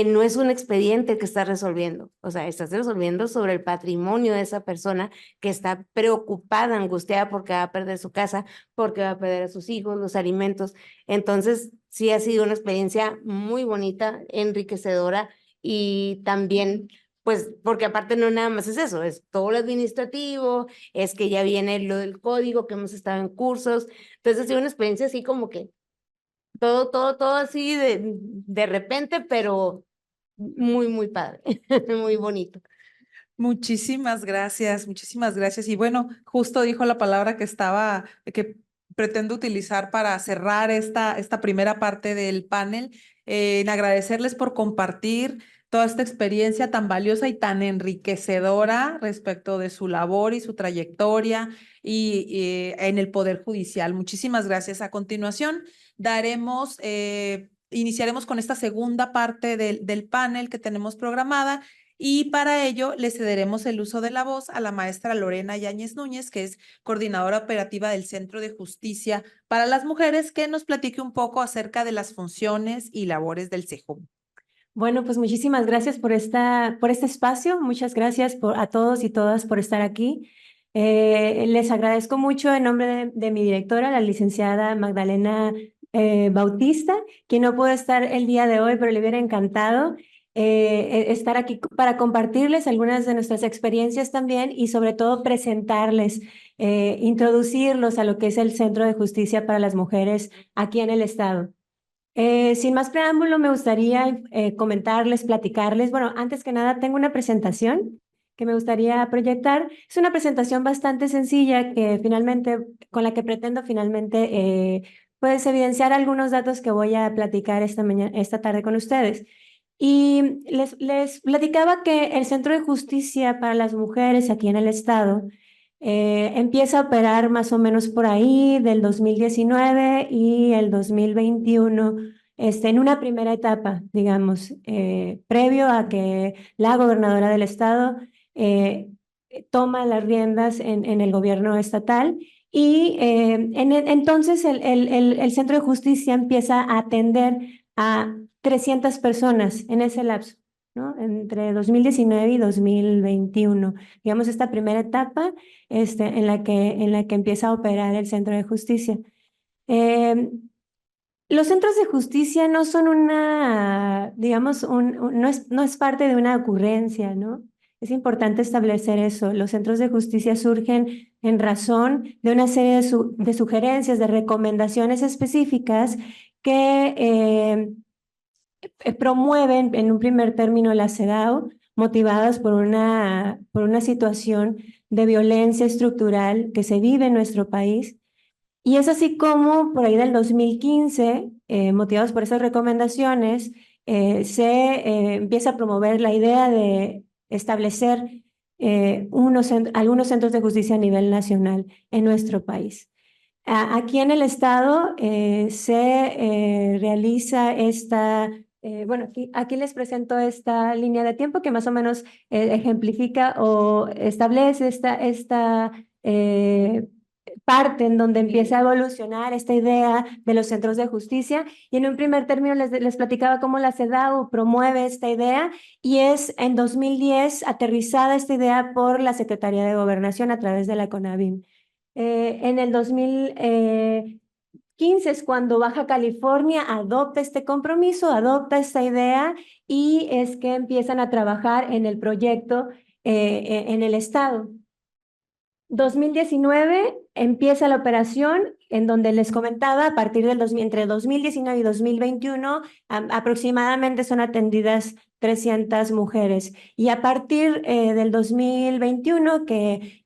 no es un expediente que estás resolviendo, o sea, estás resolviendo sobre el patrimonio de esa persona que está preocupada, angustiada porque va a perder su casa, porque va a perder a sus hijos, los alimentos. Entonces, sí ha sido una experiencia muy bonita, enriquecedora y también, pues, porque aparte no nada más es eso, es todo lo administrativo, es que ya viene lo del código, que hemos estado en cursos. Entonces, ha sido una experiencia así como que todo así de repente, pero muy, muy padre, muy bonito. Muchísimas gracias, muchísimas gracias. Y bueno, justo dijo la palabra que pretendo utilizar para cerrar esta primera parte del panel, en agradecerles por compartir toda esta experiencia tan valiosa y tan enriquecedora respecto de su labor y su trayectoria y en el Poder Judicial. Muchísimas gracias. A continuación, iniciaremos con esta segunda parte del panel que tenemos programada. Y para ello le cederemos el uso de la voz a la maestra Lorena Yáñez Núñez, que es coordinadora operativa del Centro de Justicia para las Mujeres, que nos platique un poco acerca de las funciones y labores del CEJUM. Bueno, pues muchísimas gracias por este espacio. Muchas gracias a todos y todas por estar aquí. Les agradezco mucho en nombre de mi directora, la licenciada Magdalena Bautista, quien no pudo estar el día de hoy, pero le hubiera encantado estar aquí para compartirles algunas de nuestras experiencias también y sobre todo presentarles, introducirlos a lo que es el Centro de Justicia para las Mujeres aquí en el estado. Sin más preámbulo, me gustaría comentarles, platicarles. Bueno, antes que nada, tengo una presentación que me gustaría proyectar. Es una presentación bastante sencilla con la que pretendo finalmente pues evidenciar algunos datos que voy a platicar esta tarde con ustedes. Y les platicaba que el Centro de Justicia para las Mujeres aquí en el estado empieza a operar más o menos por ahí del 2019 y el 2021, en una primera etapa, digamos, previo a que la gobernadora del estado toma las riendas en el gobierno estatal. Y entonces el Centro de Justicia empieza a atender a 300 personas en ese lapso. ¿no? Entre 2019 y 2021. Digamos, esta primera etapa en la que empieza a operar el Centro de Justicia. Los centros de justicia no son digamos, no es parte de una ocurrencia, ¿no? Es importante establecer eso. Los centros de justicia surgen en razón de una serie de sugerencias, de recomendaciones específicas que promueven en un primer término la CEDAW, motivadas por una situación de violencia estructural que se vive en nuestro país. Y es así como por ahí del 2015, motivados por esas recomendaciones, se empieza a promover la idea de establecer algunos centros de justicia a nivel nacional en nuestro país. Aquí en el estado se realiza bueno, aquí les presento esta línea de tiempo que más o menos ejemplifica o establece esta parte en donde empieza a evolucionar esta idea de los centros de justicia. Y en un primer término les platicaba cómo la CEDAW promueve esta idea y es en 2010 aterrizada esta idea por la Secretaría de Gobernación a través de la CONAVIM. En el 2015 es cuando Baja California adopta este compromiso, adopta esta idea y es que empiezan a trabajar en el proyecto en el estado. 2019 empieza la operación en donde les comentaba, a partir entre 2019 y 2021 aproximadamente son atendidas 300 mujeres. Y a partir del 2021 que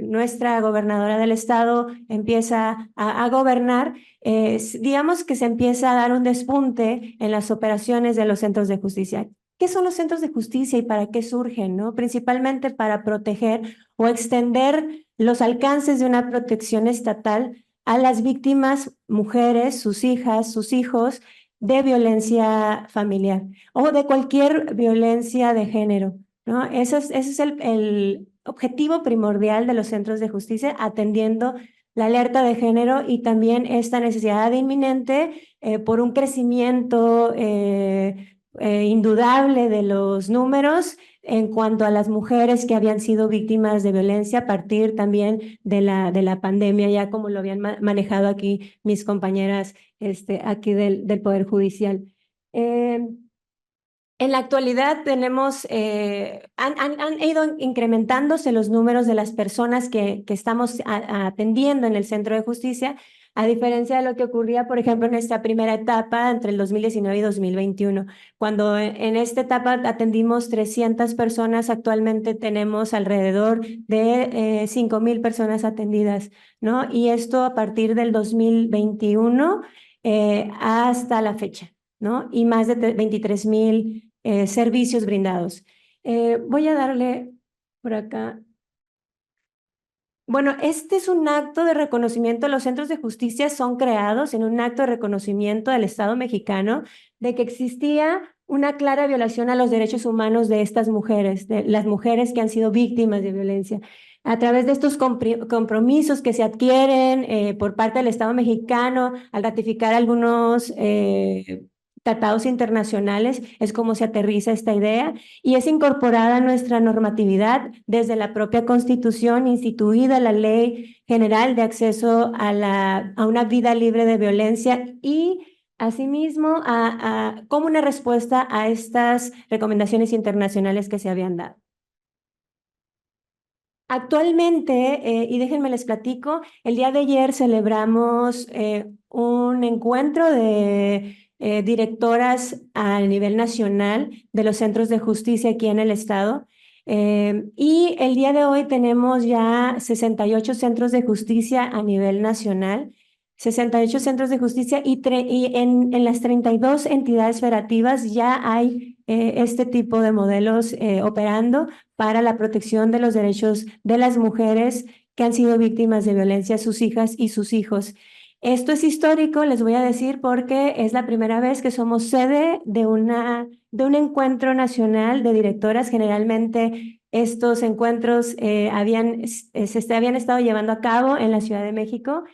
nuestra gobernadora del estado empieza a gobernar, digamos que se empieza a dar un despunte en las operaciones de los centros de justicia. ¿Qué son los centros de justicia y para qué surgen? ¿No? Principalmente para proteger o extender los alcances de una protección estatal a las víctimas, mujeres, sus hijas, sus hijos, de violencia familiar o de cualquier violencia de género, ¿no? Ese es el objetivo primordial de los centros de justicia, atendiendo la alerta de género y también esta necesidad inminente por un crecimiento indudable de los números en cuanto a las mujeres que habían sido víctimas de violencia a partir también de la pandemia, ya como lo habían manejado aquí mis compañeras aquí del Poder Judicial. En la actualidad tenemos, han ido incrementándose los números de las personas que estamos atendiendo en el Centro de Justicia, a diferencia de lo que ocurría, por ejemplo, en esta primera etapa entre el 2019 y 2021. Cuando en esta etapa atendimos 300 personas, actualmente tenemos alrededor de 5,000 personas atendidas, ¿no? Y esto a partir del 2021 hasta la fecha, ¿no? Y más de 23,000 servicios brindados. Voy a darle por acá. Bueno, este es un acto de reconocimiento. Los centros de justicia son creados en un acto de reconocimiento del Estado mexicano de que existía una clara violación a los derechos humanos de estas mujeres, de las mujeres que han sido víctimas de violencia. A través de estos compromisos que se adquieren por parte del Estado mexicano al ratificar algunos tratados internacionales, es como se aterriza esta idea y es incorporada a nuestra normatividad desde la propia Constitución, instituida la Ley General de Acceso a una vida libre de violencia y asimismo como una respuesta a estas recomendaciones internacionales que se habían dado. Actualmente, y déjenme les platico, el día de ayer celebramos un encuentro de directoras a nivel nacional de los centros de justicia aquí en el estado. Y el día de hoy tenemos ya 68 centros de justicia a nivel nacional, 68 centros de justicia y en las 32 entidades federativas ya hay este tipo de modelos operando para la protección de los derechos de las mujeres que han sido víctimas de violencia, sus hijas y sus hijos. Esto es histórico, les voy a decir, porque es la primera vez que somos sede de un encuentro nacional de directoras. Generalmente estos encuentros se habían estado llevando a cabo en la Ciudad de México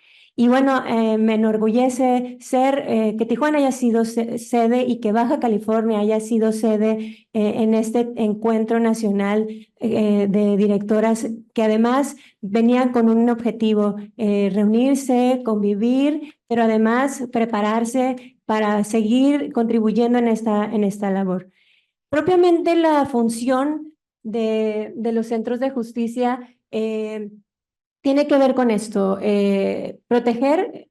Y bueno, me enorgullece que Tijuana haya sido sede y que Baja California haya sido sede en este encuentro nacional de directoras que además venían con un objetivo, reunirse, convivir, pero además prepararse para seguir contribuyendo en esta labor. Propiamente la función de los centros de justicia tiene que ver con esto, proteger,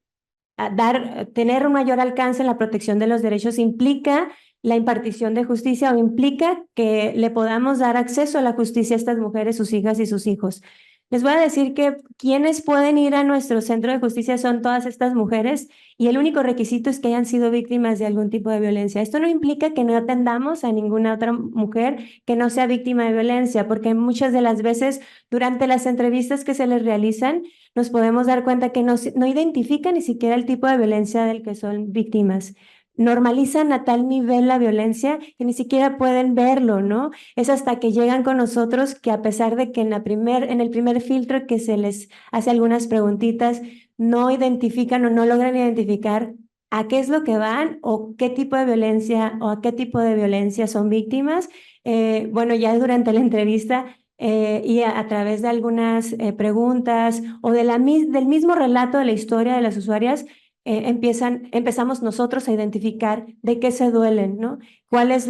tener un mayor alcance en la protección de los derechos implica la impartición de justicia o implica que le podamos dar acceso a la justicia a estas mujeres, sus hijas y sus hijos. Les voy a decir que quienes pueden ir a nuestro centro de justicia son todas estas mujeres y el único requisito es que hayan sido víctimas de algún tipo de violencia. Esto no implica que no atendamos a ninguna otra mujer que no sea víctima de violencia, porque muchas de las veces durante las entrevistas que se les realizan nos podemos dar cuenta que no identifican ni siquiera el tipo de violencia del que son víctimas. Normalizan a tal nivel la violencia que ni siquiera pueden verlo, ¿no? Es hasta que llegan con nosotros que a pesar de que en el primer filtro que se les hace algunas preguntitas, no identifican o no logran identificar a qué es lo que van o qué tipo de violencia o a qué tipo de violencia son víctimas. Bueno, ya durante la entrevista y a través de algunas preguntas o del mismo relato de la historia de las usuarias, empezamos nosotros a identificar de qué se duelen, ¿no? Cuáles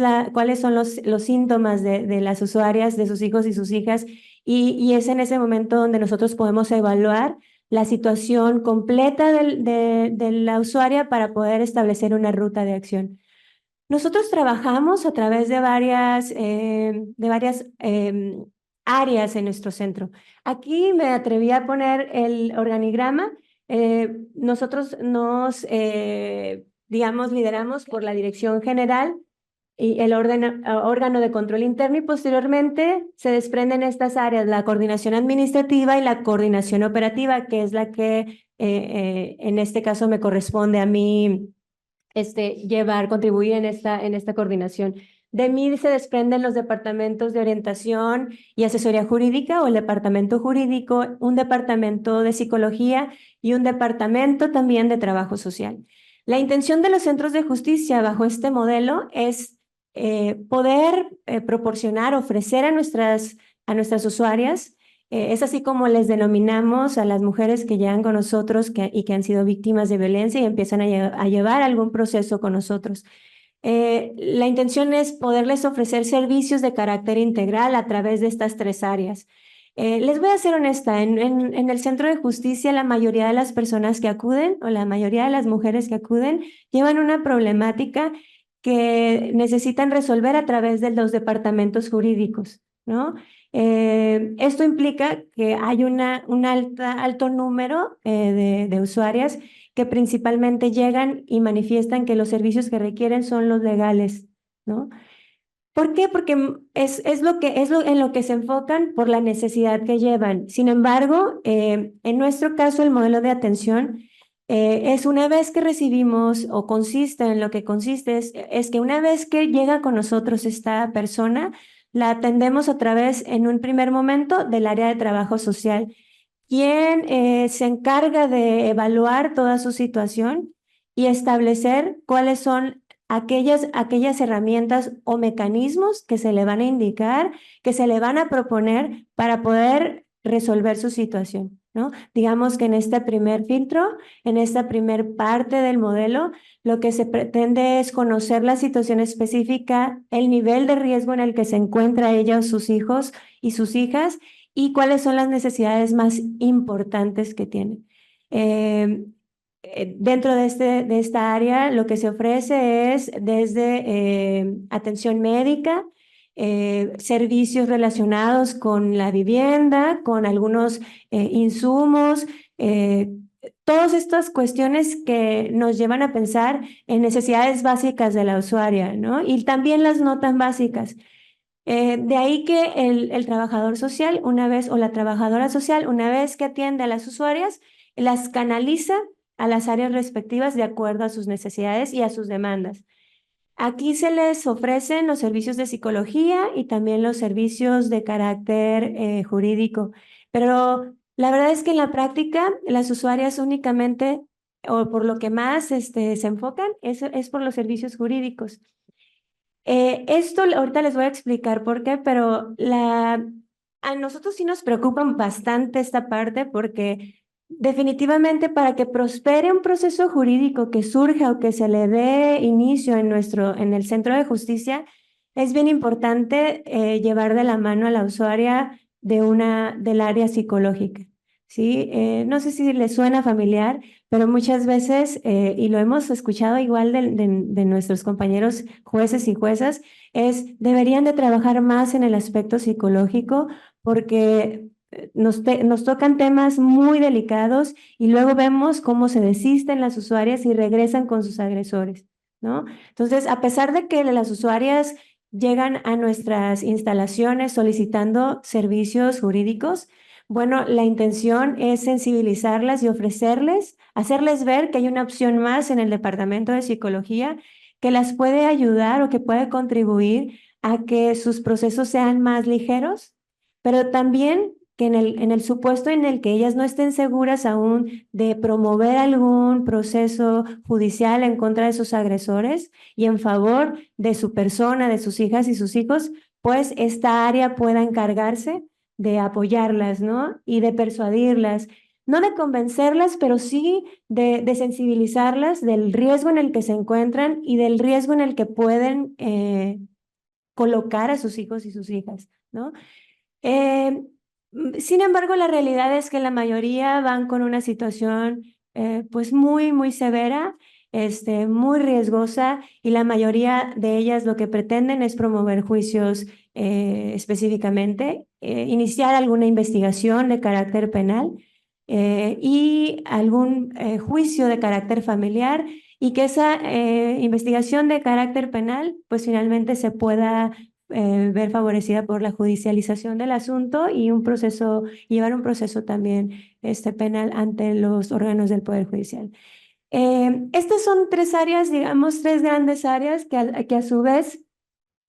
son los síntomas de las usuarias, de sus hijos y sus hijas, y es en ese momento donde nosotros podemos evaluar la situación completa de la usuaria para poder establecer una ruta de acción. Nosotros trabajamos a través de varias áreas en nuestro centro. Aquí me atreví a poner el organigrama. Nosotros digamos, lideramos por la Dirección General y el órgano de control interno y posteriormente se desprenden estas áreas, la coordinación administrativa y la coordinación operativa, que es la que en este caso me corresponde a mí contribuir en esta coordinación. De mí se desprenden los departamentos de orientación y asesoría jurídica o el departamento jurídico, un departamento de psicología y un departamento también de trabajo social. La intención de los centros de justicia bajo este modelo es poder proporcionar, ofrecer a nuestras usuarias. Es así como les denominamos a las mujeres que llegan con nosotros y que han sido víctimas de violencia y empiezan a llevar algún proceso con nosotros. La intención es poderles ofrecer servicios de carácter integral a través de estas tres áreas. Les voy a ser honesta, en el centro de justicia la mayoría de las personas que acuden o la mayoría de las mujeres que acuden llevan una problemática que necesitan resolver a través de los departamentos jurídicos, ¿no? Esto implica que hay un alto número de usuarias que principalmente llegan y manifiestan que los servicios que requieren son los legales, ¿no? ¿Por qué? Porque es en lo que se enfocan por la necesidad que llevan. Sin embargo, en nuestro caso, el modelo de atención es una vez que recibimos o consiste en lo que consiste es que una vez que llega con nosotros esta persona, la atendemos a través, en un primer momento, del área de trabajo social, quien se encarga de evaluar toda su situación y establecer cuáles son aquellas herramientas o mecanismos que se le van a indicar, que se le van a proponer para poder resolver su situación, ¿no? Digamos que en este primer filtro, en esta primer parte del modelo, lo que se pretende es conocer la situación específica, el nivel de riesgo en el que se encuentra ella o sus hijos y sus hijas y cuáles son las necesidades más importantes que tienen. Dentro de esta área, lo que se ofrece es desde atención médica, servicios relacionados con la vivienda, con algunos insumos, todas estas cuestiones que nos llevan a pensar en necesidades básicas de la usuaria, ¿no? Y también las no tan básicas. De ahí que el trabajador social, o la trabajadora social, una vez que atiende a las usuarias, las canaliza a las áreas respectivas de acuerdo a sus necesidades y a sus demandas. Aquí se les ofrecen los servicios de psicología y también los servicios de carácter jurídico, pero La verdad es que en la práctica las usuarias únicamente, o por lo que más se enfocan, es por los servicios jurídicos. Esto ahorita les voy a explicar por qué, pero a nosotros sí nos preocupan bastante esta parte porque definitivamente para que prospere un proceso jurídico que surja o que se le dé inicio en el centro de justicia, es bien importante llevar de la mano a la usuaria del área psicológica. ¿Sí? No sé si les suena familiar, pero muchas veces, y lo hemos escuchado igual de nuestros compañeros jueces y juezas, deberían de trabajar más en el aspecto psicológico porque nos tocan temas muy delicados y luego vemos cómo se desisten las usuarias y regresan con sus agresores, ¿no? Entonces, a pesar de que las usuarias llegan a nuestras instalaciones solicitando servicios jurídicos, bueno, la intención es sensibilizarlas y hacerles ver que hay una opción más en el departamento de psicología que las puede ayudar o que puede contribuir a que sus procesos sean más ligeros, pero también que en el supuesto en el que ellas no estén seguras aún de promover algún proceso judicial en contra de sus agresores y en favor de su persona, de sus hijas y sus hijos, pues esta área pueda encargarse de apoyarlas, ¿no? Y de persuadirlas, no de convencerlas, pero sí de sensibilizarlas del riesgo en el que se encuentran y del riesgo en el que pueden colocar a sus hijos y sus hijas, ¿no? Sin embargo, la realidad es que la mayoría van con una situación pues muy, muy severa, muy riesgosa, y la mayoría de ellas lo que pretenden es promover juicios específicamente, iniciar alguna investigación de carácter penal y algún juicio de carácter familiar, y que esa investigación de carácter penal pues finalmente se pueda ver favorecida por la judicialización del asunto y llevar un proceso también penal ante los órganos del Poder Judicial. Estas son tres áreas, digamos, tres grandes áreas que a su vez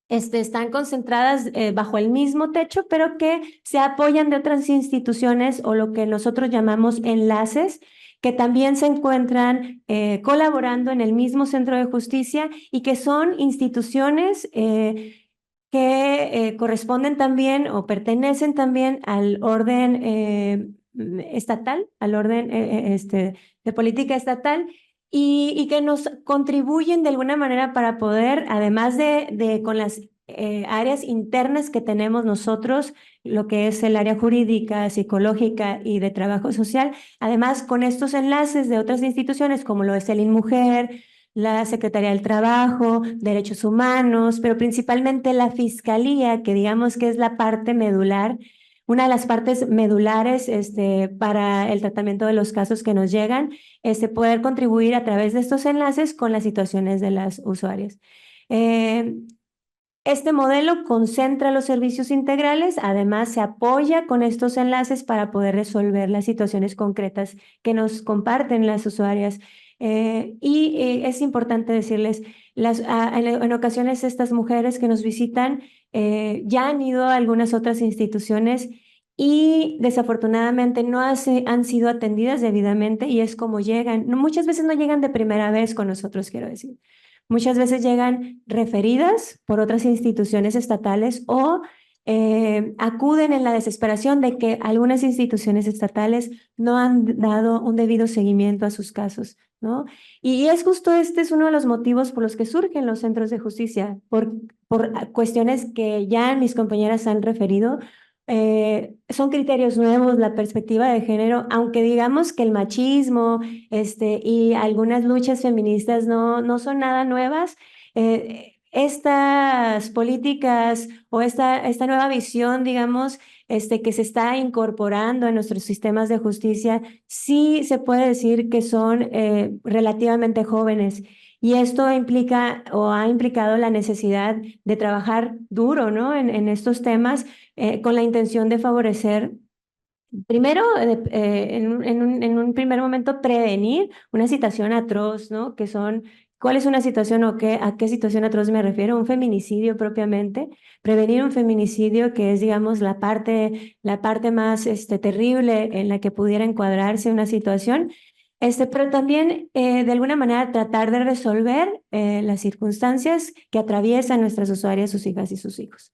están concentradas bajo el mismo techo, pero que se apoyan de otras instituciones o lo que nosotros llamamos enlaces, que también se encuentran colaborando en el mismo centro de justicia y que son instituciones que corresponden también o pertenecen también al orden estatal, al orden de política estatal, y que nos contribuyen de alguna manera para poder, además de con las áreas internas que tenemos nosotros, lo que es el área jurídica, psicológica y de trabajo social, además con estos enlaces de otras instituciones como lo es el INMujer, la Secretaría del Trabajo, Derechos Humanos, pero principalmente la Fiscalía, que digamos que es la parte medular, una de las partes medulares para el tratamiento de los casos que nos llegan, poder contribuir a través de estos enlaces con las situaciones de las usuarias. Este modelo concentra los servicios integrales, además se apoya con estos enlaces para poder resolver las situaciones concretas que nos comparten las usuarias. Es importante decirles, en ocasiones estas mujeres que nos visitan ya han ido a algunas otras instituciones y desafortunadamente no han sido atendidas debidamente, y es como llegan. Muchas veces no llegan de primera vez con nosotros, quiero decir. Muchas veces llegan referidas por otras instituciones estatales o acuden en la desesperación de que algunas instituciones estatales no han dado un debido seguimiento a sus casos, ¿no? Y es justo este es uno de los motivos por los que surgen los centros de justicia, por cuestiones que ya mis compañeras han referido. Son criterios nuevos, la perspectiva de género, aunque digamos que el machismo y algunas luchas feministas no son nada nuevas. Estas políticas o esta nueva visión, digamos, que se está incorporando en nuestros sistemas de justicia, sí se puede decir que son relativamente jóvenes. Y esto implica o ha implicado la necesidad de trabajar duro, ¿no? en estos temas con la intención de favorecer, primero, en un primer momento, prevenir una situación atroz, ¿no? Que son ¿Cuál es una situación o a qué situación atroz me refiero? Un feminicidio propiamente, prevenir un feminicidio que es, digamos, la parte más terrible en la que pudiera encuadrarse una situación, pero también de alguna manera tratar de resolver las circunstancias que atraviesan nuestras usuarias, sus hijas y sus hijos.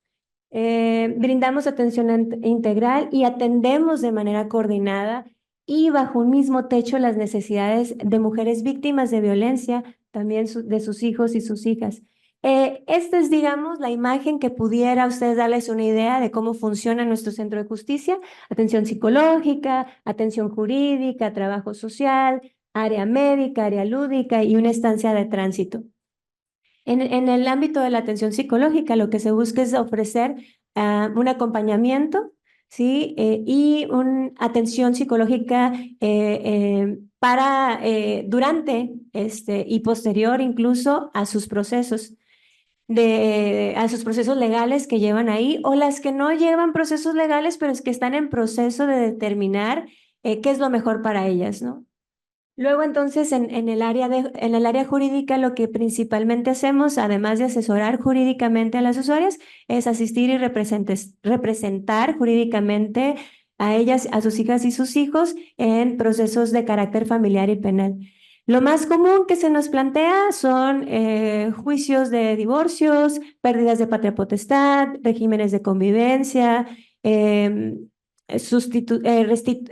Brindamos atención integral y atendemos de manera coordinada y bajo un mismo techo las necesidades de mujeres víctimas de violencia, también de sus hijos y sus hijas. Esta es, digamos, la imagen que pudiera ustedes darles una idea de cómo funciona nuestro centro de justicia: atención psicológica, atención jurídica, trabajo social, área médica, área lúdica y una estancia de tránsito. En el ámbito de la atención psicológica, lo que se busca es ofrecer un acompañamiento, ¿sí? Y una atención psicológica durante y posterior incluso a sus procesos. A sus procesos legales que llevan ahí, o las que no llevan procesos legales, pero es que están en proceso de determinar qué es lo mejor para ellas, ¿no? Luego, entonces, en el área jurídica, lo que principalmente hacemos, además de asesorar jurídicamente a las usuarias, es asistir y representar jurídicamente a ellas, a sus hijas y sus hijos en procesos de carácter familiar y penal. Lo más común que se nos plantea son juicios de divorcios, pérdidas de patria potestad, regímenes de convivencia,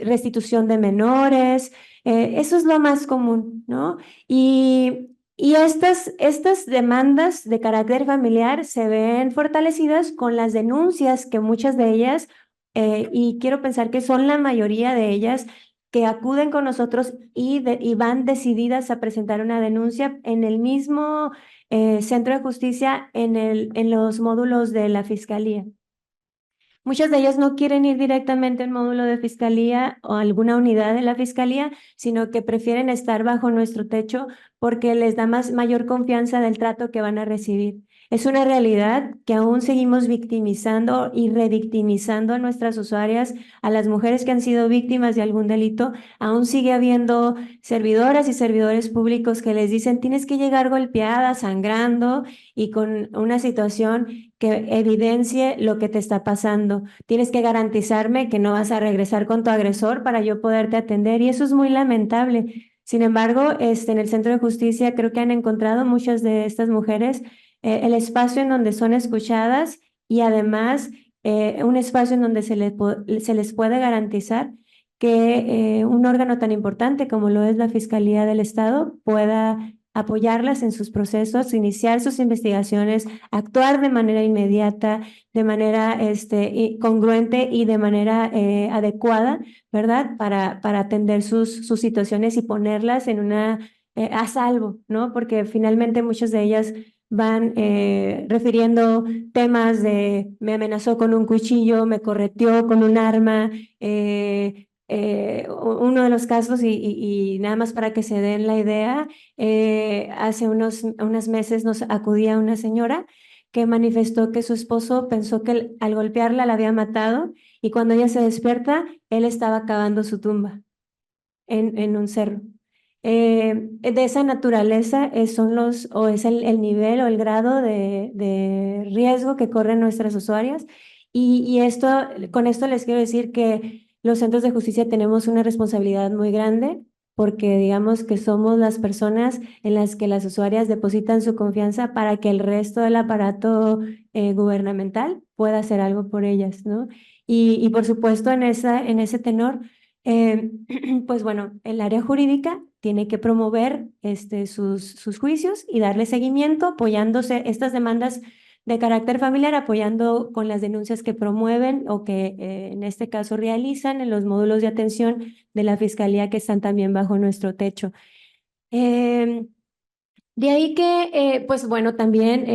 restitución de menores. Eso es lo más común, ¿no? Y estas demandas de carácter familiar se ven fortalecidas con las denuncias que muchas de ellas, y quiero pensar que son la mayoría de ellas, que acuden con nosotros y van decididas a presentar una denuncia en el mismo centro de justicia, en los módulos de la Fiscalía. Muchas de ellas no quieren ir directamente al módulo de fiscalía o a alguna unidad de la fiscalía, sino que prefieren estar bajo nuestro techo porque les da mayor confianza del trato que van a recibir. Es una realidad que aún seguimos victimizando y revictimizando a nuestras usuarias, a las mujeres que han sido víctimas de algún delito. Aún sigue habiendo servidoras y servidores públicos que les dicen: tienes que llegar golpeada, sangrando y con una situación que evidencie lo que te está pasando. Tienes que garantizarme que no vas a regresar con tu agresor para yo poderte atender, y eso es muy lamentable. Sin embargo, en el Centro de Justicia creo que han encontrado muchas de estas mujeres el espacio en donde son escuchadas y además un espacio en donde se les puede garantizar que un órgano tan importante como lo es la Fiscalía del Estado pueda apoyarlas en sus procesos, iniciar sus investigaciones, actuar de manera inmediata, de manera congruente y de manera adecuada, ¿verdad? Para atender sus situaciones y ponerlas a salvo, ¿no? Porque finalmente muchas de ellas van refiriendo temas de: me amenazó con un cuchillo, me correteó con un arma. Uno de los casos, y nada más para que se den la idea, hace unos meses nos acudía una señora que manifestó que su esposo pensó que al golpearla la había matado, y cuando ella se despierta, él estaba cavando su tumba en un cerro. De esa naturaleza es el nivel o el grado de riesgo que corren nuestras usuarias, y con esto les quiero decir que los centros de justicia tenemos una responsabilidad muy grande, porque digamos que somos las personas en las que las usuarias depositan su confianza para que el resto del aparato gubernamental pueda hacer algo por ellas, ¿no? Y por supuesto, en ese tenor, pues bueno, el área jurídica tiene que promover sus juicios y darle seguimiento, apoyándose estas demandas de carácter familiar, apoyando con las denuncias que promueven o que en este caso realizan en los módulos de atención de la Fiscalía, que están también bajo nuestro techo. De ahí que, pues bueno, también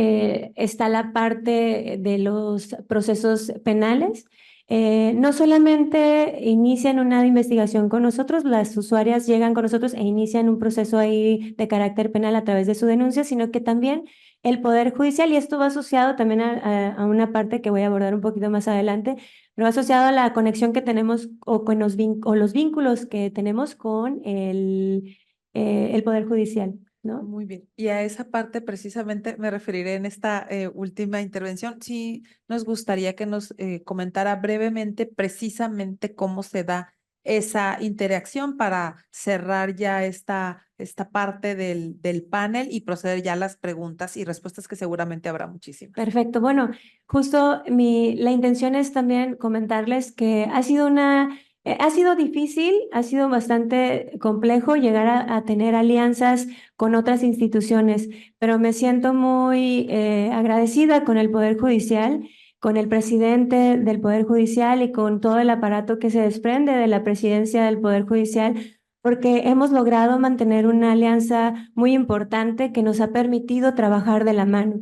está la parte de los procesos penales. No solamente inician una investigación con nosotros, las usuarias llegan con nosotros e inician un proceso ahí de carácter penal a través de su denuncia, sino que también el Poder Judicial, y esto va asociado también a una parte que voy a abordar un poquito más adelante, pero va asociado a la conexión que tenemos o los vínculos que tenemos con el Poder Judicial. ¿no? Muy bien. Y a esa parte precisamente me referiré en esta última intervención. Sí, nos gustaría que nos comentara brevemente precisamente cómo se da esa interacción para cerrar ya esta parte del panel y proceder ya a las preguntas y respuestas que seguramente habrá muchísimas. Perfecto. Bueno, justo la intención es también comentarles que ha sido difícil, ha sido bastante complejo llegar a tener alianzas con otras instituciones, pero me siento muy agradecida con el Poder Judicial, con el presidente del Poder Judicial y con todo el aparato que se desprende de la presidencia del Poder Judicial, porque hemos logrado mantener una alianza muy importante que nos ha permitido trabajar de la mano.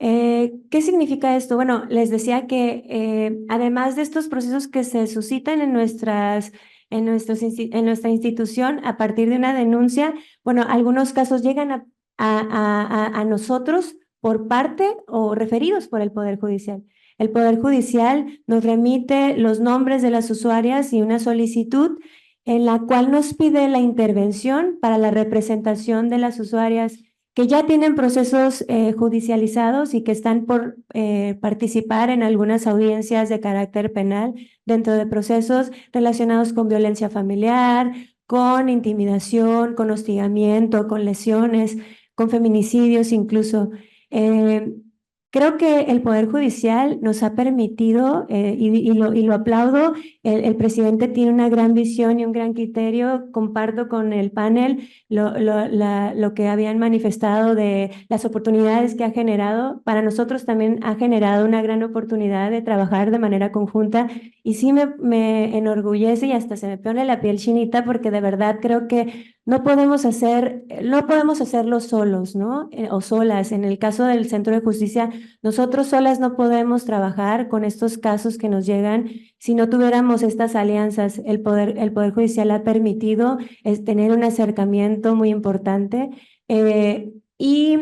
¿Qué significa esto? Bueno, les decía que además de estos procesos que se suscitan en en nuestra institución a partir de una denuncia, bueno, algunos casos llegan a nosotros por parte o referidos por el Poder Judicial. El Poder Judicial nos remite los nombres de las usuarias y una solicitud en la cual nos pide la intervención para la representación de las usuarias que ya tienen procesos judicializados y que están por participar en algunas audiencias de carácter penal dentro de procesos relacionados con violencia familiar, con intimidación, con hostigamiento, con lesiones, con feminicidios incluso. Creo que el Poder Judicial nos ha permitido, y lo aplaudo, el presidente tiene una gran visión y un gran criterio. Comparto con el panel lo que habían manifestado de las oportunidades que ha generado. Para nosotros también ha generado una gran oportunidad de trabajar de manera conjunta y sí me enorgullece y hasta se me pone la piel chinita porque de verdad creo que no podemos hacerlo solos, ¿no? O solas. En el caso del Centro de Justicia, nosotros solas no podemos trabajar con estos casos que nos llegan si no tuviéramos estas alianzas. El Poder Judicial ha permitido tener un acercamiento muy importante y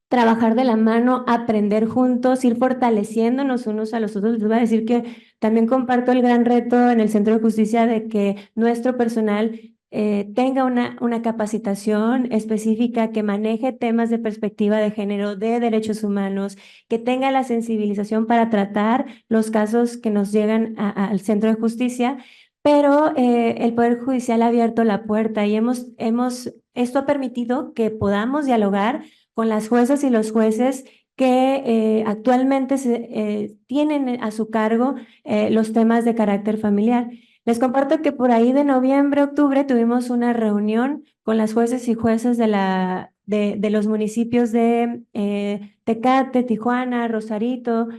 trabajar de la mano, aprender juntos, ir fortaleciéndonos unos a los otros. Les voy a decir que también comparto el gran reto en el Centro de Justicia de que nuestro personal tenga una capacitación específica que maneje temas de perspectiva de género, de derechos humanos, que tenga la sensibilización para tratar los casos que nos llegan al Centro de Justicia, pero el Poder Judicial ha abierto la puerta y esto ha permitido que podamos dialogar con las juezas y los jueces que actualmente tienen a su cargo los temas de carácter familiar. Les comparto que por ahí de noviembre, octubre, tuvimos una reunión con las jueces y jueces de los municipios de Tecate, Tijuana, Rosarito,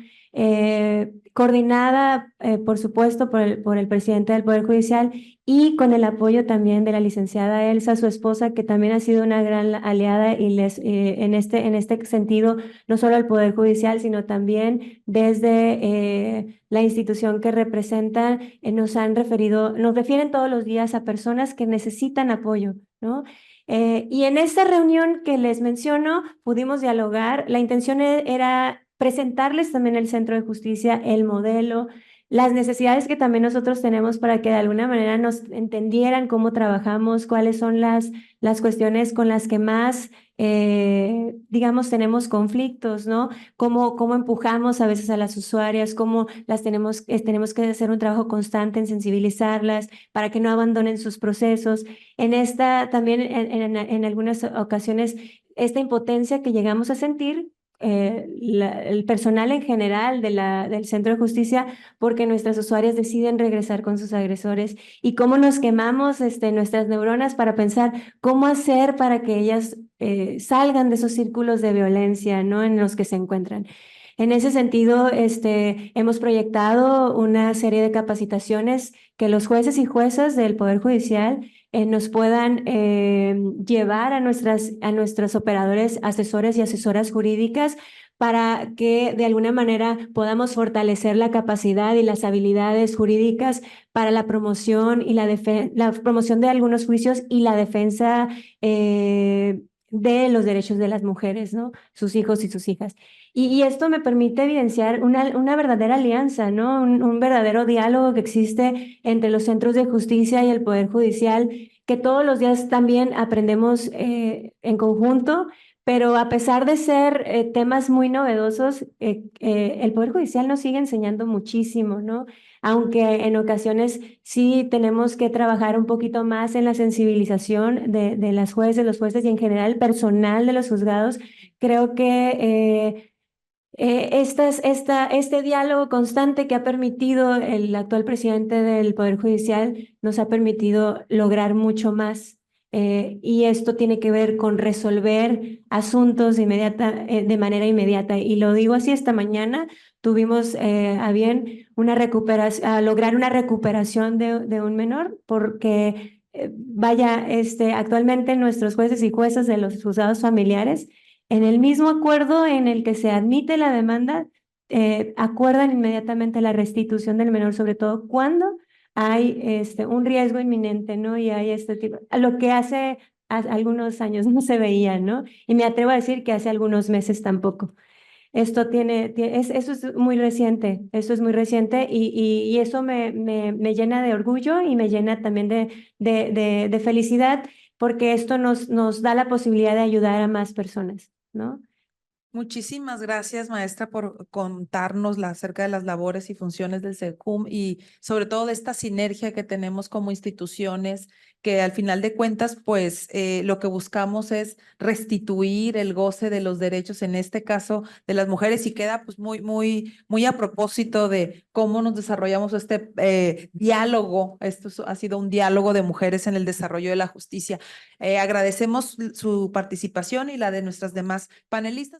coordinada, por supuesto, por el presidente del Poder Judicial y con el apoyo también de la licenciada Elsa, su esposa, que también ha sido una gran aliada y en este sentido, no solo el Poder Judicial, sino también desde la institución que representan, nos refieren todos los días a personas que necesitan apoyo, ¿no? Y en esta reunión que les menciono, pudimos dialogar. La intención era presentarles también el Centro de Justicia, el modelo, las necesidades que también nosotros tenemos para que de alguna manera nos entendieran cómo trabajamos, cuáles son las cuestiones con las que más, digamos, tenemos conflictos, ¿no? Cómo empujamos a veces a las usuarias, cómo tenemos que hacer un trabajo constante en sensibilizarlas para que no abandonen sus procesos. También en algunas ocasiones, esta impotencia que llegamos a sentir, el personal en general del Centro de Justicia, porque nuestras usuarias deciden regresar con sus agresores y cómo nos quemamos nuestras neuronas para pensar cómo hacer para que ellas salgan de esos círculos de violencia, ¿no? En los que se encuentran. En ese sentido, hemos proyectado una serie de capacitaciones que los jueces y juezas del Poder Judicial nos puedan llevar a nuestros operadores, asesores y asesoras jurídicas para que de alguna manera podamos fortalecer la capacidad y las habilidades jurídicas para la promoción y la promoción de algunos juicios y la defensa de los derechos de las mujeres, ¿no? Sus hijos y sus hijas. Y esto me permite evidenciar una verdadera alianza, ¿no? Un verdadero diálogo que existe entre los centros de justicia y el Poder Judicial, que todos los días también aprendemos en conjunto, pero a pesar de ser temas muy novedosos, el Poder Judicial nos sigue enseñando muchísimo, ¿no? Aunque en ocasiones sí tenemos que trabajar un poquito más en la sensibilización de las jueces, los jueces y en general el personal de los juzgados, creo que este diálogo constante que ha permitido el actual presidente del Poder Judicial nos ha permitido lograr mucho más. Y esto tiene que ver con resolver asuntos de manera inmediata. Y lo digo así, esta mañana tuvimos a bien lograr una recuperación de un menor, porque vaya, actualmente nuestros jueces y juezas de los juzgados familiares en el mismo acuerdo en el que se admite la demanda, acuerdan inmediatamente la restitución del menor, sobre todo cuando hay un riesgo inminente, ¿no? Y hay este tipo, a lo que hace algunos años no se veía, ¿no? Y me atrevo a decir que hace algunos meses tampoco. Eso es muy reciente, eso es muy reciente y eso me llena de orgullo y me llena también de felicidad porque esto nos da la posibilidad de ayudar a más personas, ¿no? Muchísimas gracias, maestra, por contarnos acerca de las labores y funciones del SECUM y sobre todo de esta sinergia que tenemos como instituciones, que al final de cuentas, pues lo que buscamos es restituir el goce de los derechos, en este caso de las mujeres, y queda pues muy a propósito de cómo nos desarrollamos este diálogo. Ha sido un diálogo de mujeres en el desarrollo de la justicia. Agradecemos su participación y la de nuestras demás panelistas.